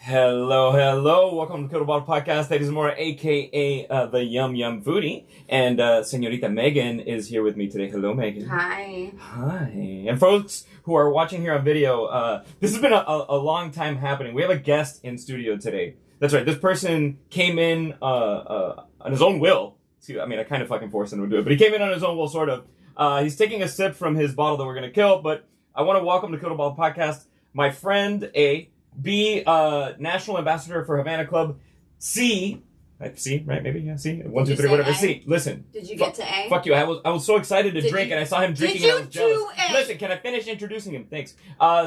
Hello, hello. Welcome to the Cuddle Bottle Podcast. Ladies and more, a.k.a. The Yum Yum Foodie. And Senorita Megan is here with me today. Hello, Megan. Hi. Hi. And folks who are watching here on video, this has been a long time happening. We have a guest in studio today. That's right. This person came in on his own will. I mean, I kind of fucking forced him to do it, but he came in on his own will, sort of. He's taking a sip from his bottle that we're going to kill, but I want to welcome to Cuddle Bottle Podcast my friend A. B, National Ambassador for Havana Club. C, right? Maybe, yeah, C. 1, 2, 3, whatever. A? C. Listen. Did you get to A? Fuck you. I was so excited to drink, and I saw him drinking, and I was jealous. A? Listen, can I finish introducing him? Thanks.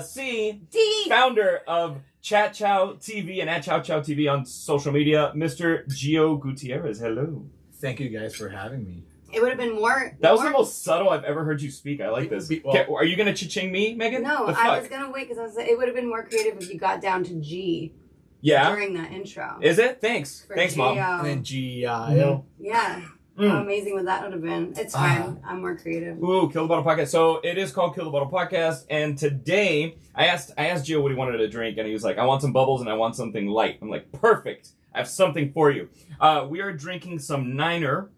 C, D, founder of Chat Chow TV and at Chow Chow TV on social media, Mr. Gio Gutierrez. Hello. Thank you guys for having me. It would have been more. That was the most subtle I've ever heard you speak. I like this. Well, are you going to cha-ching me, Megan? No, I was going to wait because it would have been more creative if you got down to G. Yeah. During that intro. Is it? Thanks. For Thanks, Mom. And then G-I-O. Mm-hmm. Yeah. How amazing would that have been? It's fine. I'm more creative. Ooh, Kill the Bottle Podcast. So it is called Kill the Bottle Podcast, and today I asked Gio what he wanted to drink, and he was like, I want some bubbles and I want something light. I'm like, perfect. I have something for you. We are drinking some Niner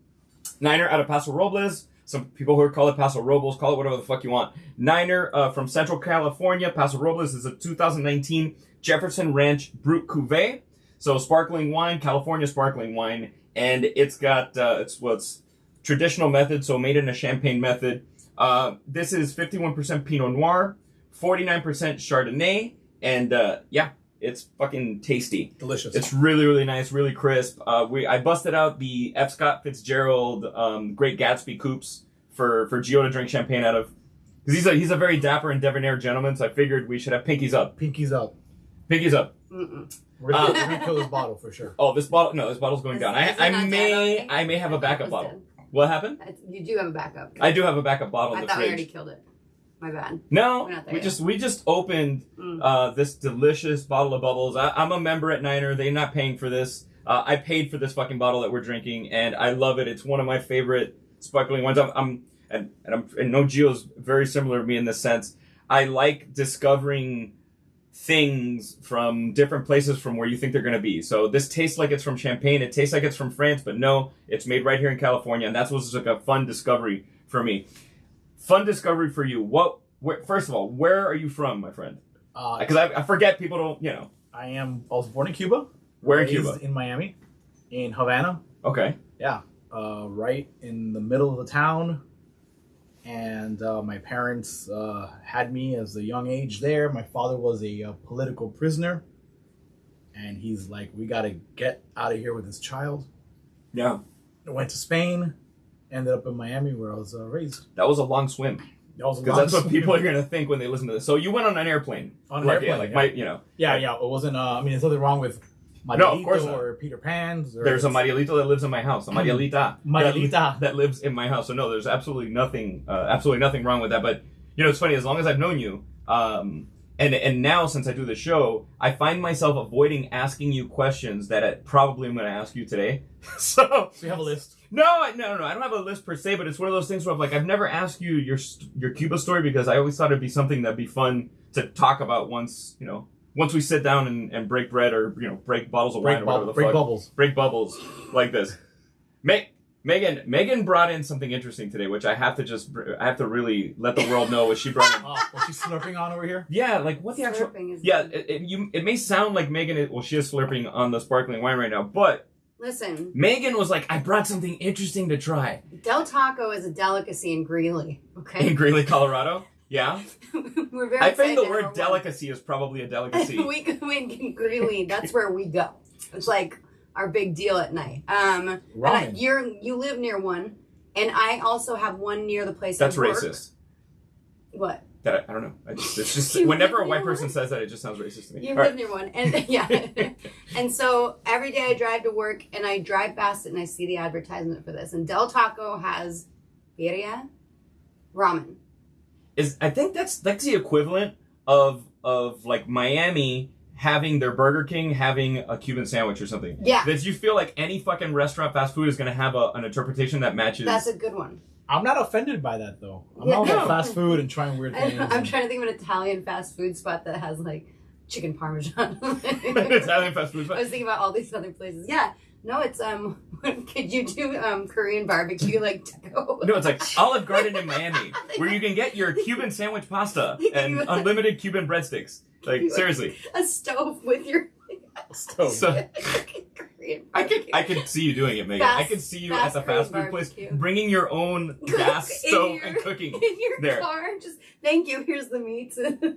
out of Paso Robles. Some people who call it Paso Robles, call it whatever the fuck you want. Niner from Central California. Paso Robles is a 2019 Jefferson Ranch Brut Cuvée. So sparkling wine, California sparkling wine. And it's got, it's traditional method, so made in a champagne method. This is 51% Pinot Noir, 49% Chardonnay, and yeah, it's fucking tasty. Delicious. It's really, really nice, really crisp. I busted out the F. Scott Fitzgerald Great Gatsby coupes for Gio to drink champagne out of. Because he's a very dapper and debonair gentleman, so I figured we should have pinkies up. Pinkies up. Pinkies up. Mm-mm. We're gonna kill this bottle for sure. Oh, this bottle's going down. I may have a backup bottle. Dead. What happened? You do have a backup. I do have a backup bottle in I the thought fridge. we already killed it. My bad. No, We're not there we just opened this delicious bottle of bubbles. I'm a member at Niner. They're not paying for this. I paid for this fucking bottle that we're drinking, and I love it. It's one of my favorite sparkling wines. And no, Gio's very similar to me in this sense. I like discovering things from different places from where you think they're going to be. So this tastes like it's from Champagne. It tastes like it's from France, but no, it's made right here in California, and that's what's like a fun discovery for me. Fun discovery for you. First of all, where are you from, my friend? Because I forget, people don't, you know. I was born in Cuba. Where in Cuba? In Miami. In Havana. Okay. Yeah. Right in the middle of the town. And my parents had me as a young age there. My father was a political prisoner. And he's like, we got to get out of here with this child. Yeah. I went to Spain. Ended up in Miami where I was raised. That was a long swim. Because that's what people are going to think when they listen to this. So you went on an airplane. On an airplane, yeah. You know. Yeah. It wasn't, there's nothing wrong with Marielito or Peter Pan's. There's a Marielito that lives in my house. A Marielita. Marielita. That lives in my house. So no, there's absolutely nothing wrong with that. But, you know, it's funny, as long as I've known you, and now since I do the show, I find myself avoiding asking you questions that I probably am going to ask you today. So you have a list? No, I don't have a list per se, but it's one of those things where I'm like, I've never asked you your Cuba story because I always thought it'd be something that'd be fun to talk about once we sit down and break bread or, you know, break bottles of wine or whatever the fuck. Break bubbles like this. Megan brought in something interesting today, which I have to really let the world know what she brought in. Was she slurping on over here? Yeah, like what the actual... Yeah, it may sound like Megan she is slurping on the sparkling wine right now, but... Listen. Megan was like, I brought something interesting to try. Del Taco is a delicacy in Greeley, okay? In Greeley, Colorado? Yeah? We're very I think the word delicacy is probably a delicacy. We go in Greeley, that's where we go. It's like our big deal at night. Ramen. You live near one, and I also have one near the place That's I work. racist. What? That I don't know. It's just whenever a white person says that, it just sounds racist to me. You live near one, and yeah, and so every day I drive to work, and I drive past it, and I see the advertisement for this. And Del Taco has birria, ramen. I think that's the equivalent of like Miami having their Burger King having a Cuban sandwich or something. Yeah. That you feel like any fucking restaurant fast food is going to have an interpretation that matches. That's a good one. I'm not offended by that, though. I'm not about fast food and trying weird things. I'm trying to think of an Italian fast food spot that has, like, chicken parmesan. Italian fast food. I was thinking about all these other places. Yeah. No, it's could you do Korean barbecue like taco? No, it's like Olive Garden in Miami, where you can get your Cuban sandwich pasta and unlimited Cuban breadsticks. Like seriously, a stove with your Stove. So, Korean I barbecue. could see you doing it, Megan. I could see you at the fast food place, bringing your own gas stove and cooking in your there. car. Just thank you. Here's the meats. Anyway.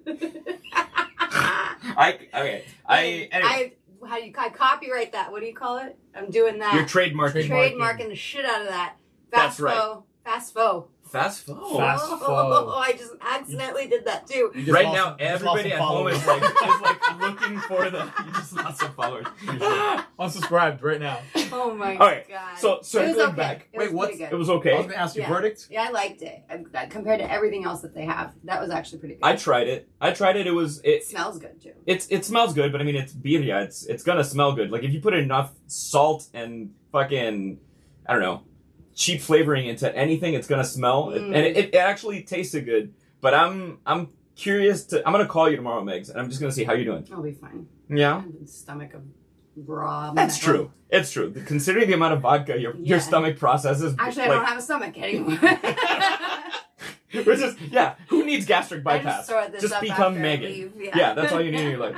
I copyright that. What do you call it? I'm doing that. You're trademarking. Trademarking the shit out of that. That's right. Fast fo. Fast food. Fast Oh, I just accidentally did that too. Right now, everybody at home is like looking for the. You just lost some followers. Unsubscribed right now. Oh my Okay, god. so it was going okay. back. It was Wait, what's- pretty good. It was I okay. was gonna ask your Yeah. verdict. Yeah, I liked it. Compared to everything else that they have, that was actually pretty good. I tried it. It It smells good too. it smells good, but I mean it's birria. It's gonna smell good. Like if you put enough salt and fucking I don't know cheap flavoring into anything, it's gonna smell. And it actually tasted good. But I'm curious to. I'm gonna call you tomorrow, Megs, and I'm just gonna see how you're doing. I'll be fine. Yeah. Stomach of raw. That's metal. true. It's true. Considering the amount of vodka your Yeah. stomach processes. Actually, I don't have a stomach anymore. We're just who needs gastric I just bypass? throw this Just up become after I Megan. leave, Yeah, that's all you need in your life.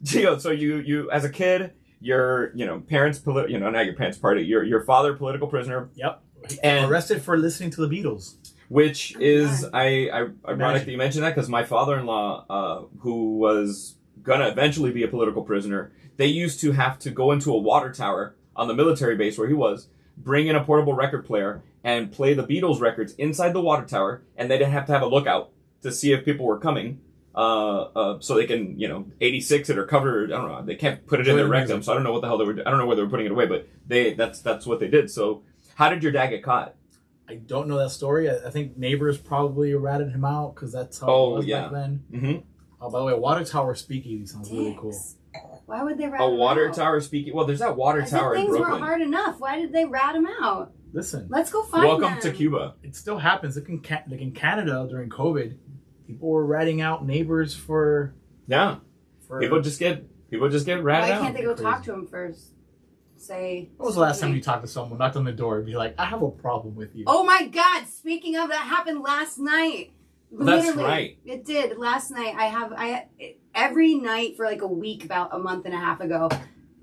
Gio, so you as a kid, your parents not your parents' party, your father political prisoner, Yep. and Arrested for listening to the Beatles. which is God. ironic that you mentioned that because my father-in-law, who was gonna eventually be a political prisoner, they used to have to go into a water tower on the military base where he was, bring in a portable record player and play the Beatles records inside the water tower, and they didn't have to have a lookout to see if people were coming. So they can, 86 it or cover. I don't know. They can't put it in their rectum, so I don't know what the hell they were. I don't know where they were putting it away, but that's what they did. So, how did your dad get caught? I don't know that story. I think neighbors probably ratted him out because that's how it was back then. Mm-hmm. By the way, water tower speakeasy sounds really cool. Why would they rat A him water out? tower speaking. Well, there's that water tower in Things Brooklyn. weren't hard enough. Why did they rat him out? Listen, Let's go find Welcome them. to Cuba. it still happens. Like in Canada during COVID, people were ratting out neighbors for Yeah, people just get ratted Why out. can't they go Crazy. talk to him first? Say. When was the last time you talked to someone, knocked on the door, and be like, "I have a problem with you"? Oh my God! Speaking of, that happened last night. That's Literally, right. It did last night. I every night for like a week, about a month and a half ago.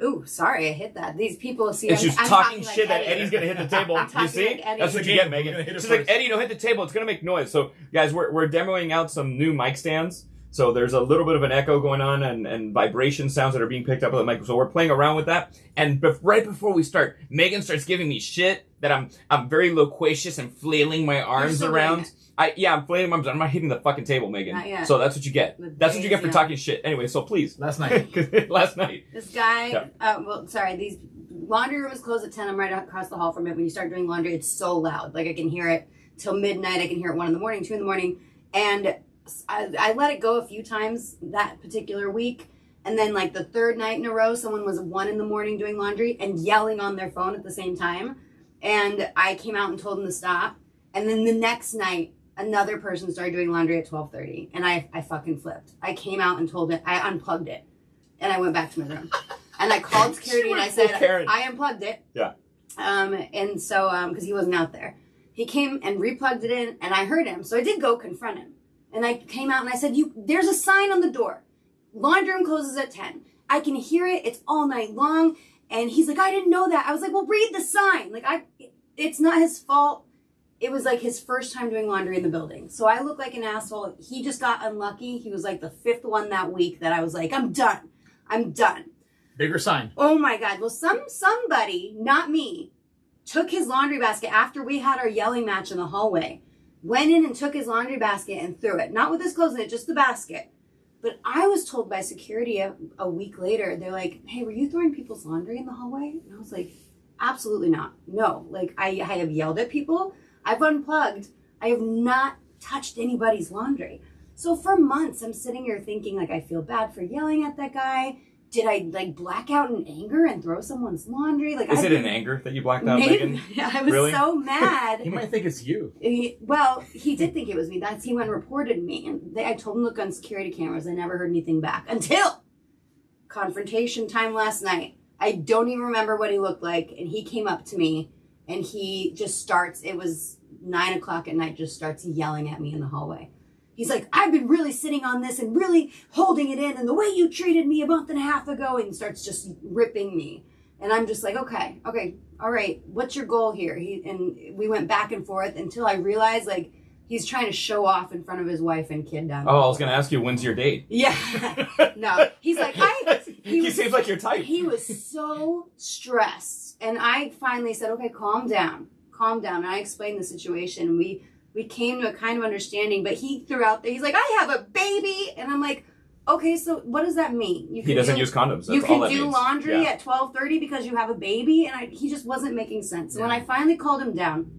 Ooh, sorry, I hit that. These people see. And she's I'm talking like shit that Eddie. Eddie's gonna hit the table. I'm You talking see? like Eddie. That's what you get, Megan. We're gonna hit it She's like, first. Eddie, don't hit the table. It's gonna make noise. So, guys, we're demoing out some new mic stands. So there's a little bit of an echo going on and vibration sounds that are being picked up with the mic. So we're playing around with that. And right before we start, Megan starts giving me shit that I'm very loquacious and flailing my arms still around. I'm flailing my arms. I'm not hitting the fucking table, Megan. Not yet. So that's what you get. That's what you get for Yeah. talking shit. Anyway, so please. Last night. Last night. This guy, Yeah. these laundry room is closed at 10. I'm right across the hall from it. When you start doing laundry, it's so loud. Like I can hear it till midnight. I can hear it 1 a.m, 2 a.m. And I let it go a few times that particular week. And then like the third night in a row, someone was 1 a.m. doing laundry and yelling on their phone at the same time. And I came out and told them to stop. And then the next night, another person started doing laundry at 12:30. And I fucking flipped. I came out and told it, I unplugged it. And I went back to my room. And I called security and I said, Karen. I unplugged it. Yeah. And so, because he wasn't out there. He came and replugged it in and I heard him. So I did go confront him. And I came out and I said, there's a sign on the door. Laundry room closes at 10. I can hear it. It's all night long. And he's like, I didn't know that. I was like, well, read the sign. Like, it's not his fault. It was like his first time doing laundry in the building. So I look like an asshole. He just got unlucky. He was like the 5th one that week that I was like, I'm done. I'm done. Bigger sign. Oh my God. Well, somebody, not me, took his laundry basket after we had our yelling match in the hallway. Went in and took his laundry basket and threw it. Not with his clothes in it, just the basket. But I was told by security a week later, they're like, hey, were you throwing people's laundry in the hallway? And I was like, absolutely not. No. Like, I have yelled at people. I've unplugged. I have not touched anybody's laundry. So for months, I'm sitting here thinking, like, I feel bad for yelling at that guy. did I like black out in anger and throw someone's laundry? Like, Is it in anger that you blacked out, Megan? I was Really? so mad. He might think it's you. He did think it was me. That's he went and reported me, and I told him to look on security cameras. I never heard anything back until confrontation time last night. I don't even remember what he looked like, and he came up to me, and he just starts. It was 9 o'clock at night. Just starts yelling at me in the hallway. He's like, I've been really sitting on this and really holding it in, and the way you treated me a month and a half ago, and starts just ripping me. And I'm just like, okay, all right, what's your goal here? And we went back and forth until I realized, like, he's trying to show off in front of his wife and kid down there. Oh, I was going to ask you, when's your date? Yeah. No. He's like, he seems like your type. He was so stressed. And I finally said, okay, calm down. And I explained the situation, and we came to a kind of understanding, but he threw out there, he's like, I have a baby. And I'm like, okay, so what does that mean? He doesn't use condoms. That's you all can that do means. laundry at 12:30 because you have a baby? And he just wasn't making sense. So when I finally called him down,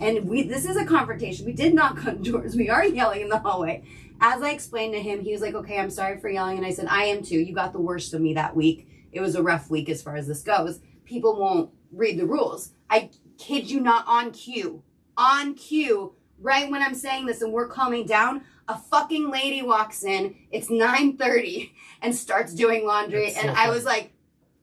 and this is a confrontation. We did knock on doors. We are yelling in the hallway. As I explained to him, he was like, okay, I'm sorry for yelling. And I said, I am too. You got the worst of me that week. It was a rough week as far as this goes. People won't read the rules. I kid you not, on cue, right when I'm saying this and we're calming down, a fucking lady walks in. It's 9:30 and starts doing laundry. That's so and I funny. was like,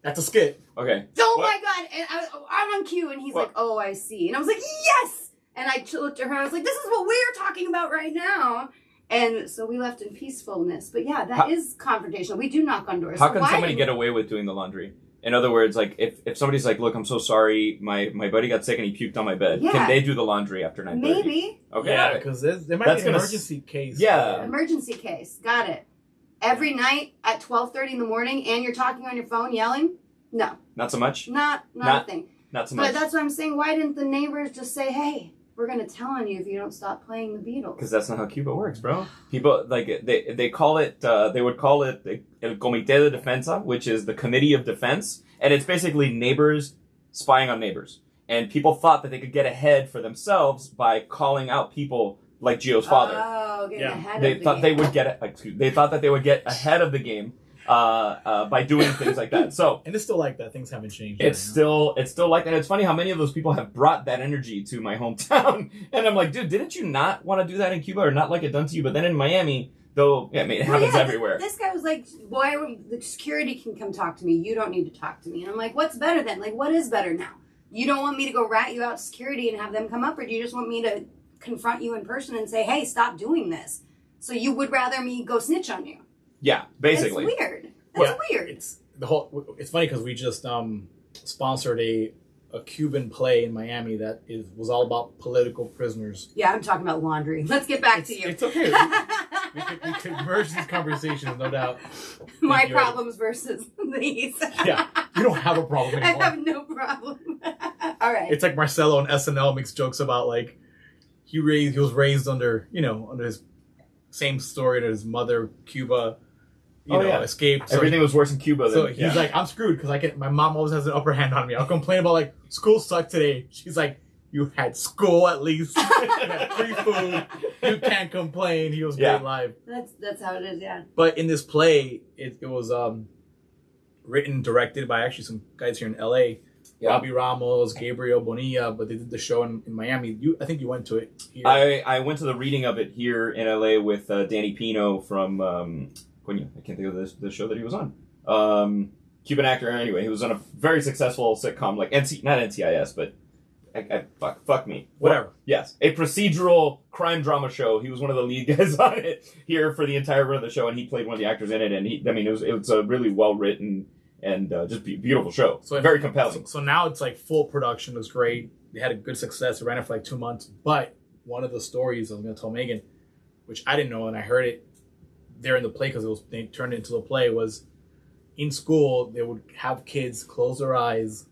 That's a skit. Okay. oh What? my God. And I'm on cue. And he's What? like, oh, I see. And I was like, yes. And I looked at her. I was like, this is what we're talking about right now. And so we left in peacefulness. But yeah, that is confrontational. We do knock on doors. How So can why somebody get away with doing the laundry? In other words, like if somebody's like, look, I'm so sorry, my buddy got sick and he puked on my bed. Yeah. Can they do the laundry after 9:30? Maybe. Okay. Yeah, because there might That's be an gonna emergency case. Yeah. Emergency case. Got it. Every night at 12:30 in the morning and you're talking on your phone yelling? No. Not so much? Not a thing. Not so much. But that's what I'm saying. Why didn't the neighbors just say, hey, we're going to tell on you if you don't stop playing the Beatles? Because that's not how Cuba works, bro. People, like, they call it, they would call it the El Comité de Defensa, which is the Committee of Defense. And it's basically neighbors spying on neighbors. And people thought that they could get ahead for themselves by calling out people like Gio's father. Oh, getting ahead They of the thought game. they would get they thought that they would get ahead of the game by doing things like that. So And it's still like that. Things haven't changed. it's still like that. It's funny how many of those people have brought that energy to my hometown. And I'm like, dude, didn't you not want to do that in Cuba or not like it done to you? But then in Miami, though, yeah, I mean, it happens everywhere. This guy was like, boy, the security can come talk to me. You don't need to talk to me. And I'm like, what's better then? Like, what is better now? You don't want me to go rat you out to security and have them come up, or do you just want me to confront you in person and say, hey, stop doing this? So you would rather me go snitch on you? Yeah, basically. It's weird. That's weird. It's funny because we just sponsored a Cuban play in Miami that was all about political prisoners. Yeah, I'm talking about laundry. Let's get back to you. It's okay. we could merge these conversations, no doubt. My Thank you. problems versus these. Yeah, you don't have a problem I anymore. have no problem. All right. It's like Marcelo on SNL makes jokes about like he was raised under his same story that his mother Cuba escaped. So Everything was worse in Cuba So than he's like, I'm screwed because my mom always has an upper hand on me. I'll complain about like school sucked today. She's like, you had school at least. You had free food. You can't complain. He was great live. That's how it is. Yeah. But in this play, it was written, directed by actually some guys here in LA. Yeah. Robbie Ramos, Gabriel Bonilla, but they did the show in Miami. I think you went to it here. I went to the reading of it here in LA with Danny Pino from I can't think of the show that he was on. Cuban actor anyway. He was on a very successful sitcom like not NCIS, but fuck me. Whatever. Yes, a procedural crime drama show. He was one of the lead guys on it here for the entire run of the show, and he played one of the actors in it. And it was a really well written and just beautiful show. So very compelling. So now it's like full production. It was great. They had a good success. It ran it for like 2 months. But one of the stories I was going to tell Megan, which I didn't know, and I heard it there in the play because they turned it into a play, was in school they would have kids close their eyes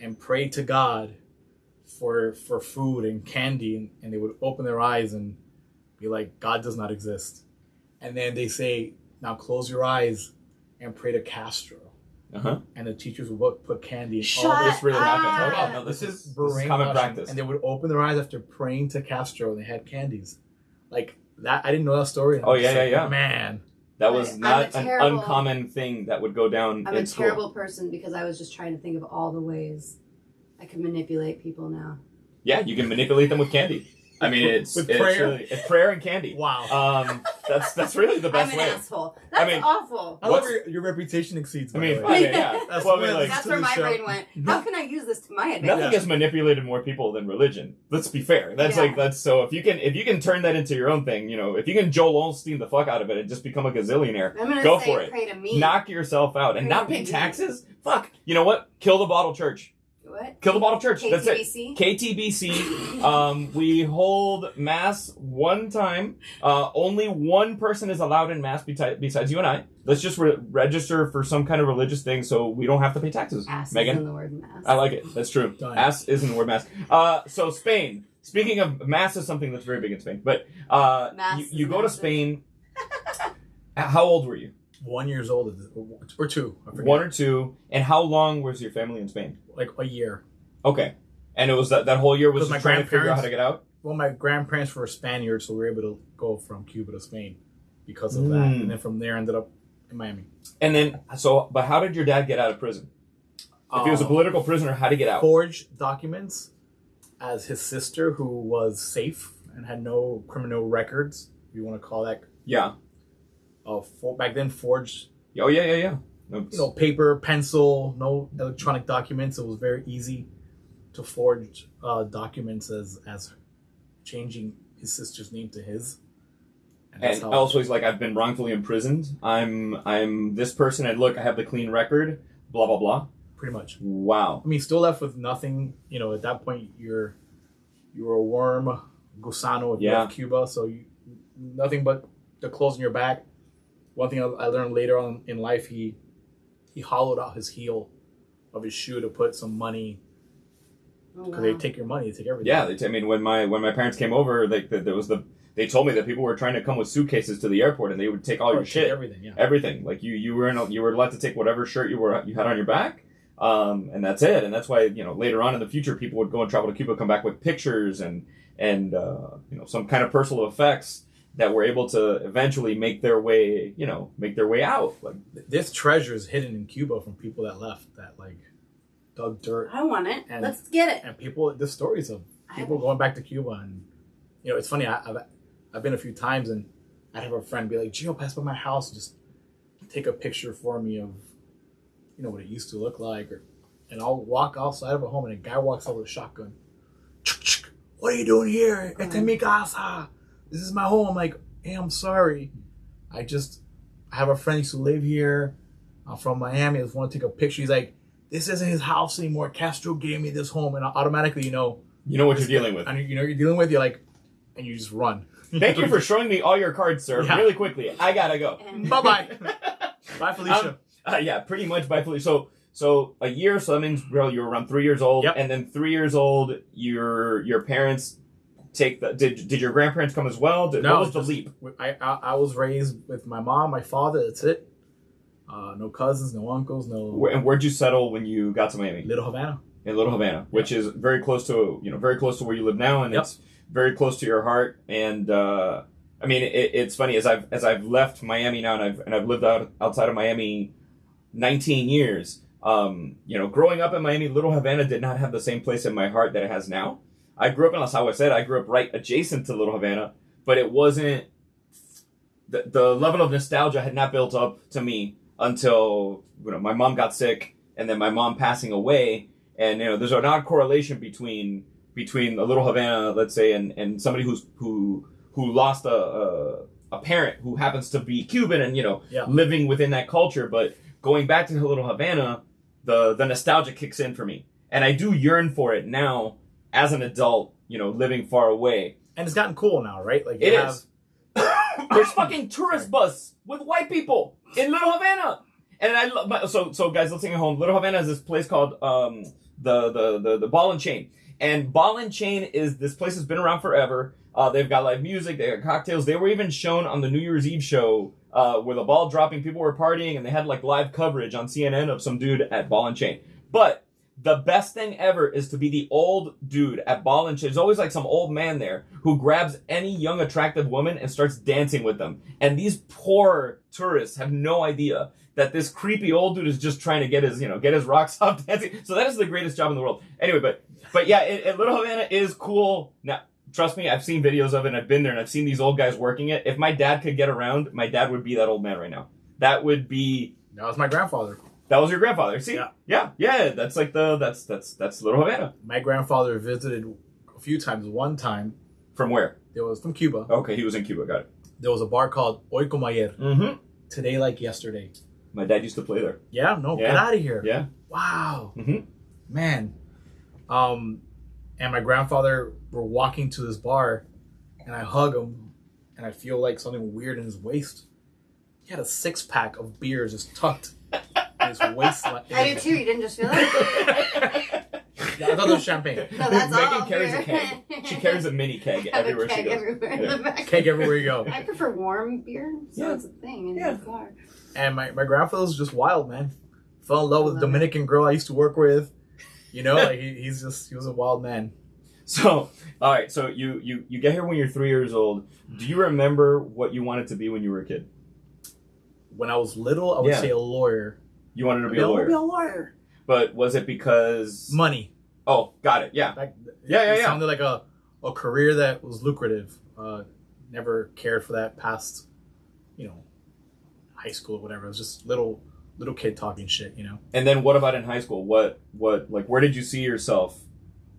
and pray to God for food and candy, and they would open their eyes and be like, God does not exist. And then they say, now close your eyes and pray to Castro. Uh-huh. And the teachers would put candy. This really happened. up. Oh, no, this is brainwashing. common practice. And they would open their eyes after praying to Castro, and they had candies. Like that, I didn't know that story. Oh, yeah. Man. That was I'm not a an terrible- uncommon thing that would go down I'm in a school. terrible person because I was just trying to think of all the ways I can manipulate people now. Yeah, you can manipulate them with candy. I mean, it's prayer? it's prayer and candy. Wow. That's really the best I'm an way. asshole. That's mean, awful. I love your reputation exceeds. I By mean, the way. yeah. That's Well, I what mean, like, That's to where the my show. brain went. How can I use this to my advantage? nothing has manipulated more people than religion. Let's be fair. That's Yeah. so if you can turn that into your own thing, if you can Joel Osteen the fuck out of it and just become a gazillionaire, I'm gonna go say for it. pray to me. Knock yourself out and Pray not to pay me. taxes. Fuck. You know what? Kill the bottle church. What? Kill the bottle church. That's it. KTBC? KTBC. We hold mass one time. Only one person is allowed in mass besides you and I. Let's just register for some kind of religious thing so we don't have to pay taxes. Ass Megan? is in the word mass. I like it. That's true. Done. Ass is in the word mass. So Spain. Speaking of mass is something that's very big in Spain. But Mass you is go to massive. Spain. How old were you? 1 year old or two. I forget. 1 or 2. And how long was your family in Spain? Like a year. Okay. And it was that whole year was Because my just trying to figure out how grandparents- to get out? Well, my grandparents were Spaniards, so we were able to go from Cuba to Spain because of that. Mm. And then from there, ended up in Miami. And then, but how did your dad get out of prison? If he was a political prisoner, how did he get out? Forged documents as his sister, who was safe and had no criminal records, if you want to call that. Yeah. Back then, forged, Oh, yeah. No, paper, pencil, no electronic documents. It was very easy to forge documents as changing his sister's name to his. and also he's like, I've been wrongfully imprisoned. I'm this person, and look, I have the clean record. Blah blah blah. pretty much. Wow. I mean, still left with nothing. At that point, you're a worm, gusano if you Yeah. left Cuba. So nothing but the clothes on your back. One thing I learned later on in life, he hollowed out his heel of his shoe to put some money, Oh, because wow. they take your money, they take everything. Yeah. I mean, when my parents came over, they told me that people were trying to come with suitcases to the airport, and they would take all your Take shit. everything. Yeah. Everything. Like you were allowed to take whatever shirt you had on your back, and that's it. And that's why later on in the future people would go and travel to Cuba, come back with pictures and some kind of personal effects that were able to eventually make their way out. Like, There's treasures hidden in Cuba from people that left, that dug dirt, I want it. And- Let's get it. and people. There's stories of people going back to Cuba, and it's funny. I've been a few times, and I'd have a friend be like, "Gio, pass by my house, and just take a picture for me of what it used to look like," and I'll walk outside of a home, and a guy walks out with a shotgun. What are you doing here? Esta es mi casa. This is my home. I'm like, hey, I'm sorry. I have a friend who used to live here. I'm from Miami. I just want to take a picture. He's like, this isn't his house anymore. Castro gave me this home. And automatically, you know what you're dealing with. and you're dealing with, you're like, and you just run. Thank you for showing me all your cards, sir. Yeah. Really quickly. I gotta go. And Bye-bye. Bye, Felicia. Yeah, pretty much by Felicia. So a year, so that means you were around 3 years old, Yep. and then 3 years old, your parents did your grandparents come as well? What was the leap? I was raised with my mom, my father. That's it. No cousins, no uncles, no. And where'd you settle when you got to Miami? Little Havana. In Little Havana, which is very close to where you live now, and Yep. it's very close to your heart. And I mean, it's funny as I've left Miami now, and I've lived outside of Miami 19 years. Growing up in Miami, Little Havana did not have the same place in my heart that it has now. I grew up in Las Aguas. I grew up right adjacent to Little Havana, but it wasn't the level of nostalgia had not built up to me until my mom got sick, and then my mom passing away. And there's an odd correlation between a Little Havana, let's say, and somebody who lost a parent who happens to be Cuban and Yeah. living within that culture. But going back to Little Havana, the nostalgia kicks in for me, and I do yearn for it now as an adult, living far away. And it's gotten cool now, right? Like It is. There's fucking tourist bus with white people in Little Havana, and I love. So guys, listening at home, Little Havana is this place called the Ball and Chain, and Ball and Chain is this place that's been around forever. They've got live music, they got cocktails. They were even shown on the New Year's Eve show where the ball dropping, people were partying, and they had live coverage on CNN of some dude at Ball and Chain. But The best thing ever is to be the old dude at ball and chain. There's always like some old man there who grabs any young attractive woman and starts dancing with them. And these poor tourists have no idea that this creepy old dude is just trying to get his rocks off dancing. So that is the greatest job in the world. Anyway, but yeah, Little Havana is cool. Now, trust me, I've seen videos of it and I've been there and I've seen these old guys working it. If my dad could get around, my dad would be that old man right now. That was my grandfather. That was your grandfather. See? Yeah. That's like that's Little Havana. My grandfather visited a few times. One time. From where? It was from Cuba. Okay, he was in Cuba. Got it. There was a bar called Hoy Como Ayer. Mm-hmm. Today like yesterday. My dad used to play there. Yeah, get out of here. Yeah. Wow. Mm-hmm. Man. And my grandfather were walking to this bar, and I hug him, and I feel like something weird in his waist. He had a 6-pack of beers just tucked in his waistline. I do too. You didn't just feel it? I thought it was champagne. No, that's Megan all carries a beer. keg. She carries a mini keg I have everywhere a keg she goes. everywhere in the back. Keg everywhere you go. I prefer warm beer, so Yeah. it's a thing in Yeah. the car. And my grandfather was just wild, man. Fell in love with a Love Dominican girl I used to work with. You know, like he was a wild man. So, all right. So you get here when you're 3 years old. Do you remember what you wanted to be when you were a kid? When I was little, I would say a lawyer. You wanted to be I a want to be lawyer. a lawyer. But was it because Money. Oh, got it. Yeah. It sounded like a career that was lucrative. Never cared for that past, high school or whatever. It was just little kid talking shit, And then what about in high school? What like where did you see yourself?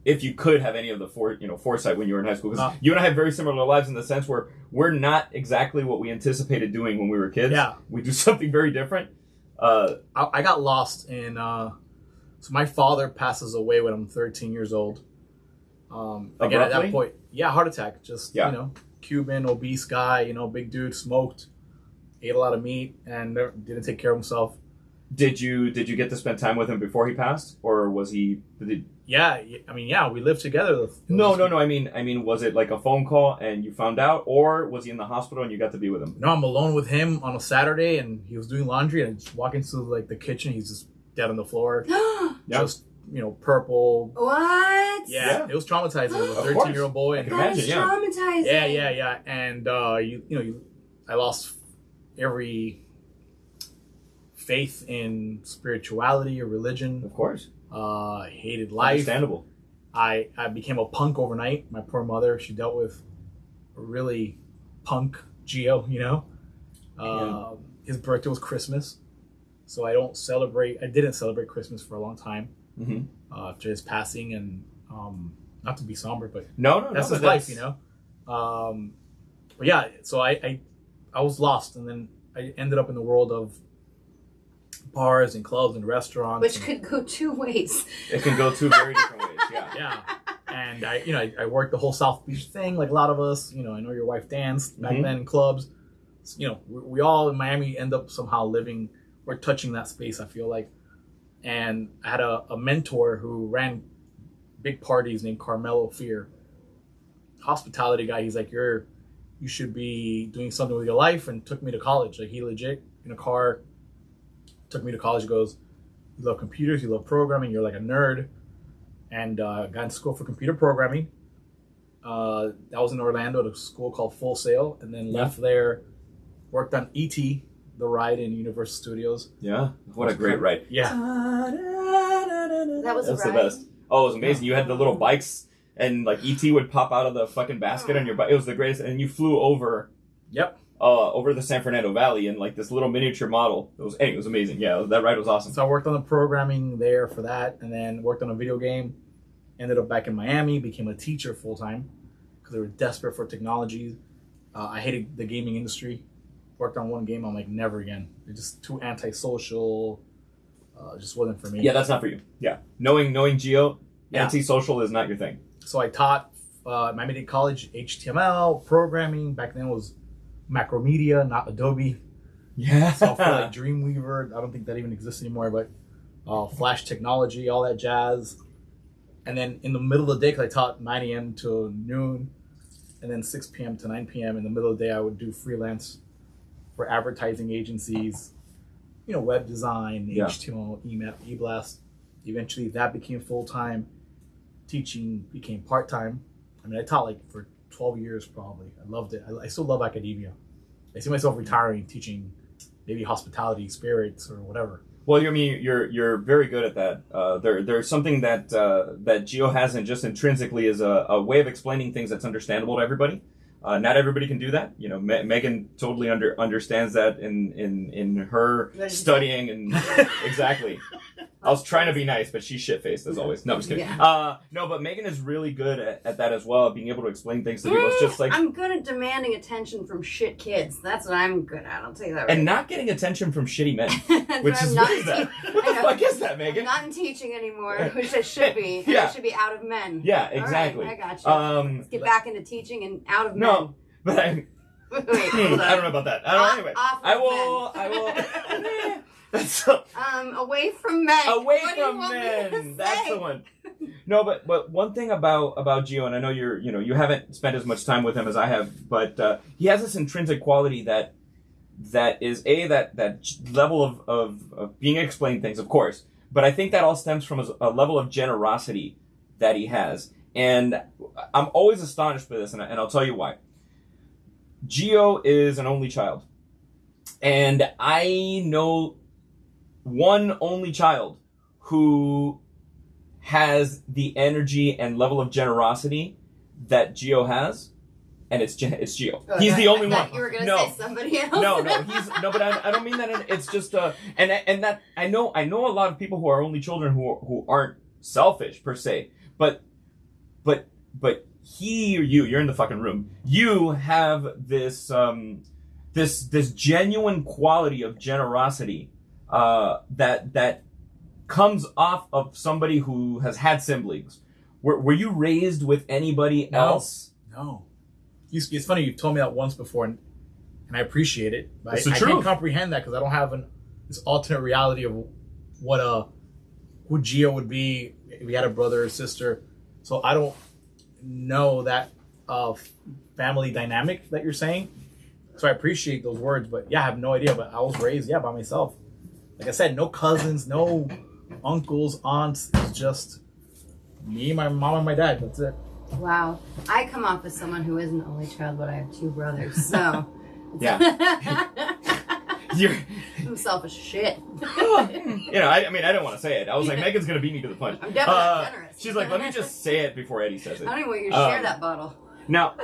If you could have any of the foresight when you were in high school, because you and I have very similar lives in the sense where we're not exactly what we anticipated doing when we were kids. Yeah, we do something very different. I got lost in. So my father passes away when I'm 13 years old. Again, at that point, heart attack. Just Cuban, obese guy, big dude, smoked, ate a lot of meat, and didn't take care of himself. Did you get to spend time with him before he passed, or was he? Yeah, we lived together. No. I mean, was it like a phone call and you found out, or was he in the hospital and you got to be with him? No, I'm alone with him on a Saturday, and he was doing laundry, and I just walk into the kitchen. He's just dead on the floor, just purple. What? Yeah, it was traumatizing. As a 13-year-old boy, I can That imagine. is Yeah. traumatizing. Yeah, and I lost every faith in spirituality or religion. Of course. Hated life. Understandable. I became a punk overnight. My poor mother, she dealt with a really punk Gio, His birthday was Christmas. So I didn't celebrate Christmas for a long time. Mm-hmm. After his passing, and not to be somber, but No, that's his life, But yeah, so I was lost, and then I ended up in the world of bars and clubs and restaurants, Which could go two ways. It can go two very different ways. Yeah. Yeah, and I worked the whole South Beach thing, like a lot of us. I know your wife danced back then in clubs. We all in Miami end up somehow living or touching that space, I feel like. And I had a mentor who ran big parties named Carmelo Fear. Hospitality guy. He's like, you should be doing something with your life, and took me to college. Like, he legit in a car took me to college. He goes, you love computers, you love programming, you're like a nerd. And got in school for computer programming. That was in Orlando at a school called Full Sail, and then left there, worked on E.T., the ride in Universal Studios. Yeah. What a great ride. Yeah. That was That's a the ride. best. Oh, it was amazing. You had the little bikes, and like ET would pop out of the fucking basket on your bike. It was the greatest. And you flew over. Yep. Over the San Fernando Valley in like this little miniature model. It was amazing. Yeah, that ride was awesome. So I worked on the programming there for that, and then worked on a video game. Ended up back in Miami, became a teacher full time because they were desperate for technology. I hated the gaming industry. Worked on one game, I'm like, never again. It's just too antisocial. Just wasn't for me. Yeah, that's not for you. Yeah, knowing Gio, Yeah. antisocial is not your thing. So I taught at Miami-Dade College HTML, programming. Back then it was Macromedia, not Adobe. Yeah. So I feel like Dreamweaver. I don't think that even exists anymore, but Flash technology, all that jazz. And then in the middle of the day, because I taught 9 a.m. to noon, and then 6 p.m. to 9 p.m. In the middle of the day, I would do freelance for advertising agencies, web design, Yeah. HTML, eBlast, Eventually, that became full-time. Teaching became part-time. I mean, I taught like for 12 years probably. I loved it. I still love academia. I see myself retiring, teaching maybe hospitality, spirits, or whatever. Well, you're very good at that. There's something that Gio has, and just intrinsically is a way of explaining things that's understandable to everybody. Not everybody can do that. Megan totally understands that in her studying and exactly. I was trying to be nice, but she's shit-faced as always. No, I'm just kidding. Yeah. No, but Megan is really good at that as well, being able to explain things to people. It's just like... I'm good at demanding attention from shit kids. That's what I'm good at. I'll tell you that right. And not getting attention from shitty men. What is that? What the fuck is that, Megan? I'm not in teaching anymore, which I should be. Yeah. I should be out of men. Yeah, exactly. All right, I got you. Let's get back into teaching and out of men. No, but I don't know about that. Anyway. Off I of will. That's so, away from men. Away What do you from want me men. to That's say? the one. No, but one thing about Gio, and I know you haven't spent as much time with him as I have, but he has this intrinsic quality that is that level of being able to explain things, of course. But I think that all stems from a level of generosity that he has, and I'm always astonished by this, and I'll tell you why. Gio is an only child, and I know one only child who has the energy and level of generosity that Gio has, and it's Gio. Oh, he's the only I one. thought you were gonna say somebody else. But I don't mean that. It's just and that I know a lot of people who are only children who aren't selfish per se, but he or you're in the fucking room. You have this this genuine quality of generosity that comes off of somebody who has had siblings. Were you raised with anybody else? No. It's funny, you've told me that once before, and I appreciate it. But It's the I truth. can't comprehend that because I don't have this alternate reality of what who Gio would be if he had a brother or sister. So I don't know that family dynamic that you're saying. So I appreciate those words, but yeah, I have no idea. But I was raised, by myself. Like I said, no cousins, no uncles, aunts. It's just me, my mom, and my dad. That's it. Wow. I come off as someone who isn't an only child, but I have two brothers, so. Yeah. You're, I'm selfish as shit. I didn't want to say it. I was like, Megan's gonna beat me to the punch. I'm definitely generous. She's like, let me just say it before Eddie says it. I don't even want you to share that bottle. Now,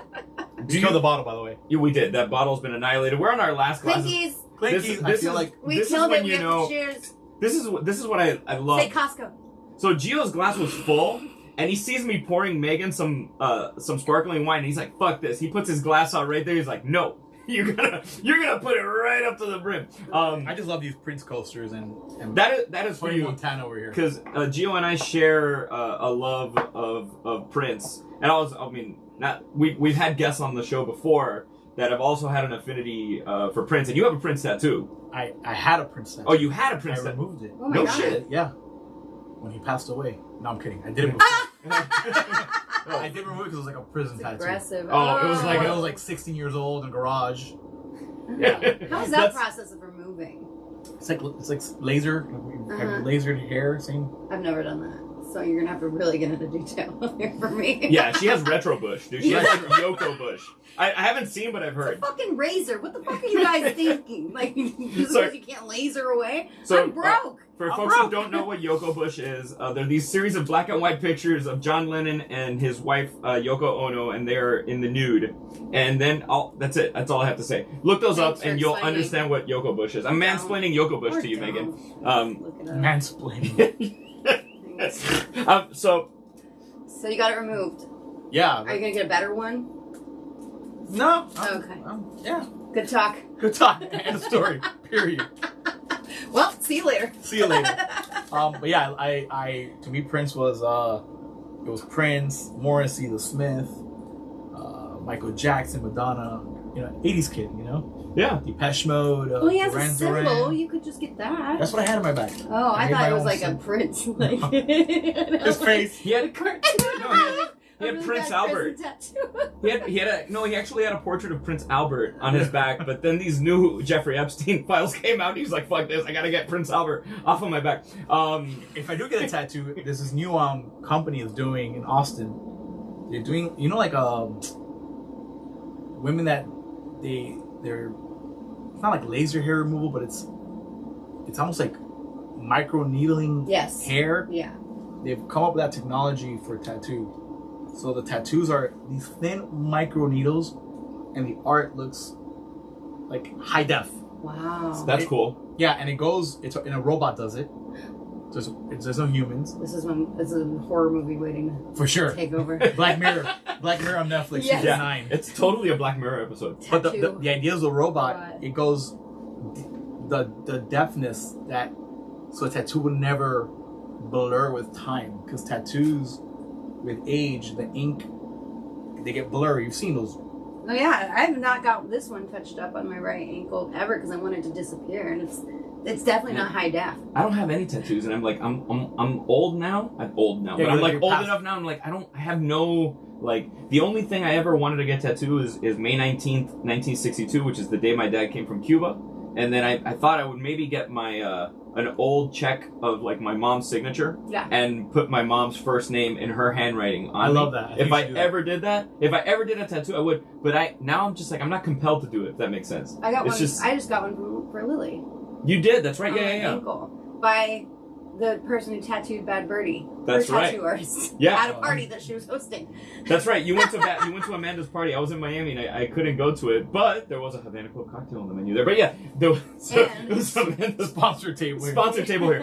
Do you know the bottle, by the way? Yeah, we did. That bottle's been annihilated. We're on our last glass. Clinkies. Clinkies. I feel like We this killed is it. when We you have know. to cheers. This is what I love. Say Costco. So Gio's glass was full, and he sees me pouring Megan some sparkling wine, and he's like, "Fuck this!" He puts his glass out right there. He's like, "No, you're gonna put it right up to the brim." I just love these Prince coasters and that is for you, Montana over here. because Gio and I share a love of Prince, and we've had guests on the show before that have also had an affinity for Prince, and you have a Prince tattoo. I had a Prince tattoo. Oh, you had a Prince I tattoo. removed it. Oh my No God. shit. Yeah. When he passed away. No, I'm kidding. I did it before. I did remove it because it was like a prison tattoo. Aggressive. Oh, it was Like like I was like 16 years old in a garage. Yeah. How's that That's- process of removing? It's like laser. Have laser in your hair. Same. I've never done that. So you're gonna have to really get into detail here for me. Yeah, she has retro bush, dude. She has like Yoko bush. I haven't seen, but I've It's a heard. fucking razor. What the fuck are you guys thinking? Like, just Sorry. because you can't laser away? So, I'm broke. For I'm folks who broke. don't know what Yoko Bush is, they're these series of black and white pictures of John Lennon and his wife Yoko Ono, and they're in the nude. And then that's it. That's all I have to say. Look those Thanks up, for and you'll explaining. understand what Yoko Bush is. I'm mansplaining Yoko Bush Or to you, don't. Megan. Look it up. Mansplaining. So So you got it removed. Yeah. Are you gonna get a better one? No. Okay. Yeah. Good talk. Good talk. End of story. Period. Well, see you later. See you later. But yeah, I to me Prince was it was Prince, Morrissey, The Smith, Michael Jackson, Madonna, 80s kid, yeah. Depeche Mode, Well, he has Duran a symbol. Duran. You could just get that. That's what I had in my bag. Oh, I made thought my it was own like a symbol. prince. Like, His face. He had a cartoon. No, He had A really Prince bad Albert. prison tattoo. He actually had a portrait of Prince Albert on his back, but then these new Jeffrey Epstein files came out and he was like, fuck this, I gotta get Prince Albert off of my back. If I do get a tattoo, there's this new company is doing in Austin. They're doing, like women that they're it's not like laser hair removal, but it's almost like micro needling hair. Yeah. They've come up with that technology for tattoo. So the tattoos are these thin micro needles, and the art looks like high def. Wow. So that's cool. Yeah, and and a robot does it. There's no humans. This is a horror movie waiting For sure. to take over. Black Mirror on Netflix. Yes. Season 9. It's totally a Black Mirror episode. But Tattoo. the idea of the robot, God. it goes the deftness that so a tattoo would never blur with time, because tattoos with age, the ink, they get blurry. You've seen those. Oh yeah, I have not got this one touched up on my right ankle ever because I want it to disappear, and it's definitely not high def. I don't have any tattoos, and I'm like, I'm old now. I'm old now, Yeah, but I'm like you're old past- enough now. I'm like, I have no, like, the only thing I ever wanted to get tattooed is May 19th, 1962, which is the day my dad came from Cuba. And then I thought I would maybe get my an old check of like my mom's signature, and put my mom's first name in her handwriting on I love me. that. If I ever did that, if I ever did a tattoo, I would. But now I'm just like, I'm not compelled to do it. If that makes sense. I got It's one. just- I just got one for Lily. You did. That's right. On Yeah, my yeah, yeah. ankle by the person who tattooed Bad Birdie. That's her right. tattoo artist. Yeah. At a party that she was hosting. That's right. You went to Amanda's party. I was in Miami and I couldn't go to it, but there was a Havana Club cocktail on the menu there. But yeah, there was Amanda's Sponsor table. here.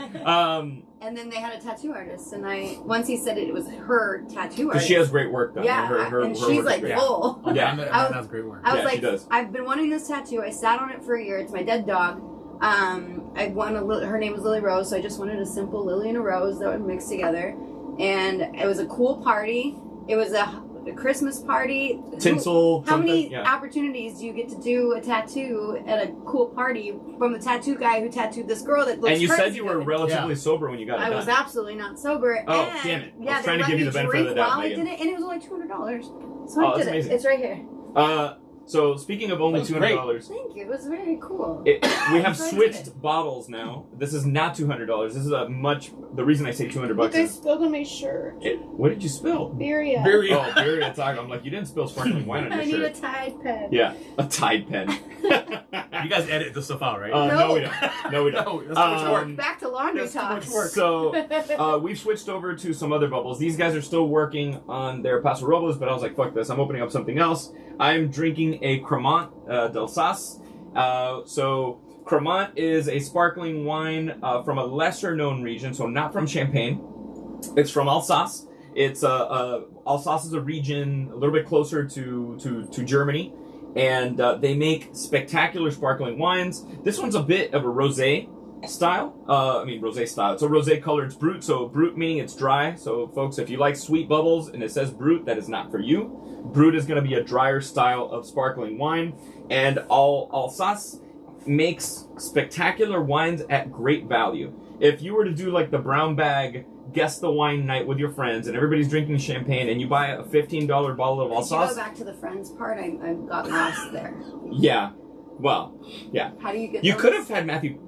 And then they had a tattoo artist, and once he said it was her tattoo Because artist. she has great work done. Yeah, her and work she's is like great. full. Yeah. That's great work. I was Yeah, she like, does. I've been wanting this tattoo. I sat on it for a year. It's my dead dog. I want her name was Lily Rose, so I just wanted a simple Lily and a rose that would mix together. And it was a cool party. It was a Christmas party. Tinsel. How many Yeah. opportunities do you get to do a tattoo at a cool party from the tattoo guy who tattooed this girl that looks And you said crazy you were good? relatively sober when you got it I done. was absolutely not sober. Oh, and, damn it. I Yeah, was trying they to give let you me the benefit of drink the doubt, while I Megan. did it, and it was only $200. So Oh, I that's did amazing. it. It's right here. So speaking of only That's $200, Thank you. It was very cool. we have So I did switched it. bottles now. This is not $200. This is the reason I say $200 Look, I is spilled on my shirt. what did you spill? Birria. Oh, Birria Taco. I'm like, you didn't spill sparkling wine on I your need shirt. a Tide pen. Yeah, a Tide pen. You guys edit this stuff out, right? No, we don't. No, we don't. No, that's too much work. Back to laundry That's too talk. much work. So we've switched over to some other bubbles. These guys are still working on their Paso Robles, but I was like, fuck this. I'm opening up something else. I'm drinking a Cremant d'Alsace. So Cremant is a sparkling wine from a lesser known region, so not from Champagne. It's from Alsace. It's Alsace is a region a little bit closer to Germany, and they make spectacular sparkling wines. This one's a bit of a rosé style. Rosé style. It's a rosé colored. It's brut. So brut meaning it's dry. So folks, if you like sweet bubbles and it says brut, that is not for you. Brut is going to be a drier style of sparkling wine, and Alsace makes spectacular wines at great value. If you were to do like the brown bag guess the wine night with your friends and everybody's drinking champagne and you buy a $15 bottle of Did you Alsace, go back to the friends part? I got lost there. yeah, well, yeah. How do you get You those? could have had Matthew,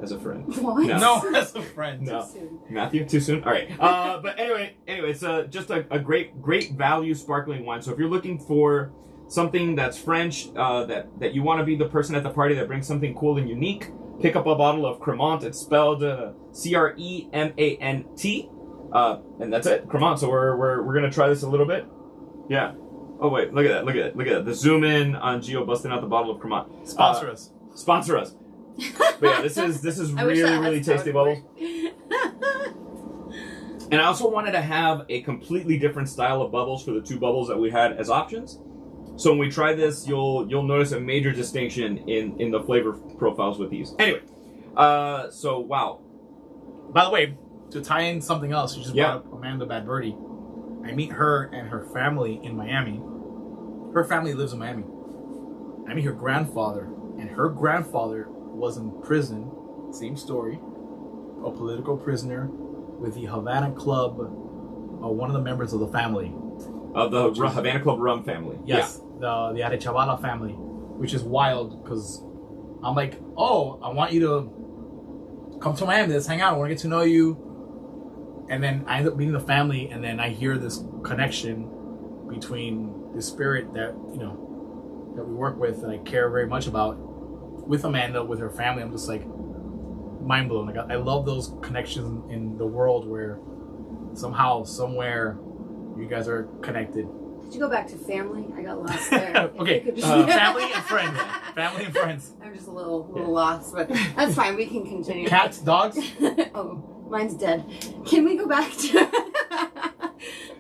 as a friend. What? No. No, as a friend. No. Too soon. Matthew, too soon? All right. But anyway, it's just a great value sparkling wine. So if you're looking for something that's French, that you want to be the person at the party that brings something cool and unique, pick up a bottle of Cremant. It's spelled Cremant, and that's it, Cremant. So we're gonna try this a little bit. Yeah. Oh wait, look at that. The zoom in on Gio busting out the bottle of Cremant. Sponsor us. Sponsor us. But yeah, this is I wish really that really had tasty started bubbles. work. And I also wanted to have a completely different style of bubbles for the two bubbles that we had as options. So when we try this, you'll notice a major distinction in the flavor profiles with these. Anyway, so wow. By the way, to tie in something else, you just Yeah. brought up Amanda Bad Birdie. I meet her and her family in Miami. Her family lives in Miami. I meet her grandfather, and her grandfather was in prison. Same story. A political prisoner with the Havana Club, one of the members of the family. Of the Havana Club rum family. Yes, the Arechavala family, which is wild because I'm like, oh, I want you to come to Miami. Let's hang out. I want to get to know you. And then I end up meeting the family, and then I hear this connection between the spirit that that we work with and I care very much about with Amanda, with her family. I'm just like mind blown. Like I love those connections in the world where somehow, somewhere, you guys are connected. Did you go back to family? I got lost there. Okay, family and friends. Family and friends. I'm just a little lost, but that's fine. We can continue. Cats, dogs. Oh, mine's dead. Can we go back to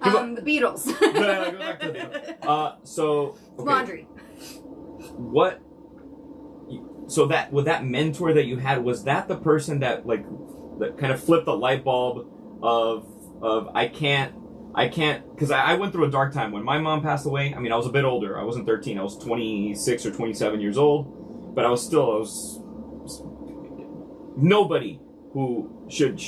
the Beatles? Go back to the, okay. Laundry. What? So that mentor that you had, was that the person that that kind of flipped the light bulb of I can't, because I went through a dark time when my mom passed away. I mean, I was a bit older. I wasn't 13. I was 26 or 27 years old, but I was nobody who should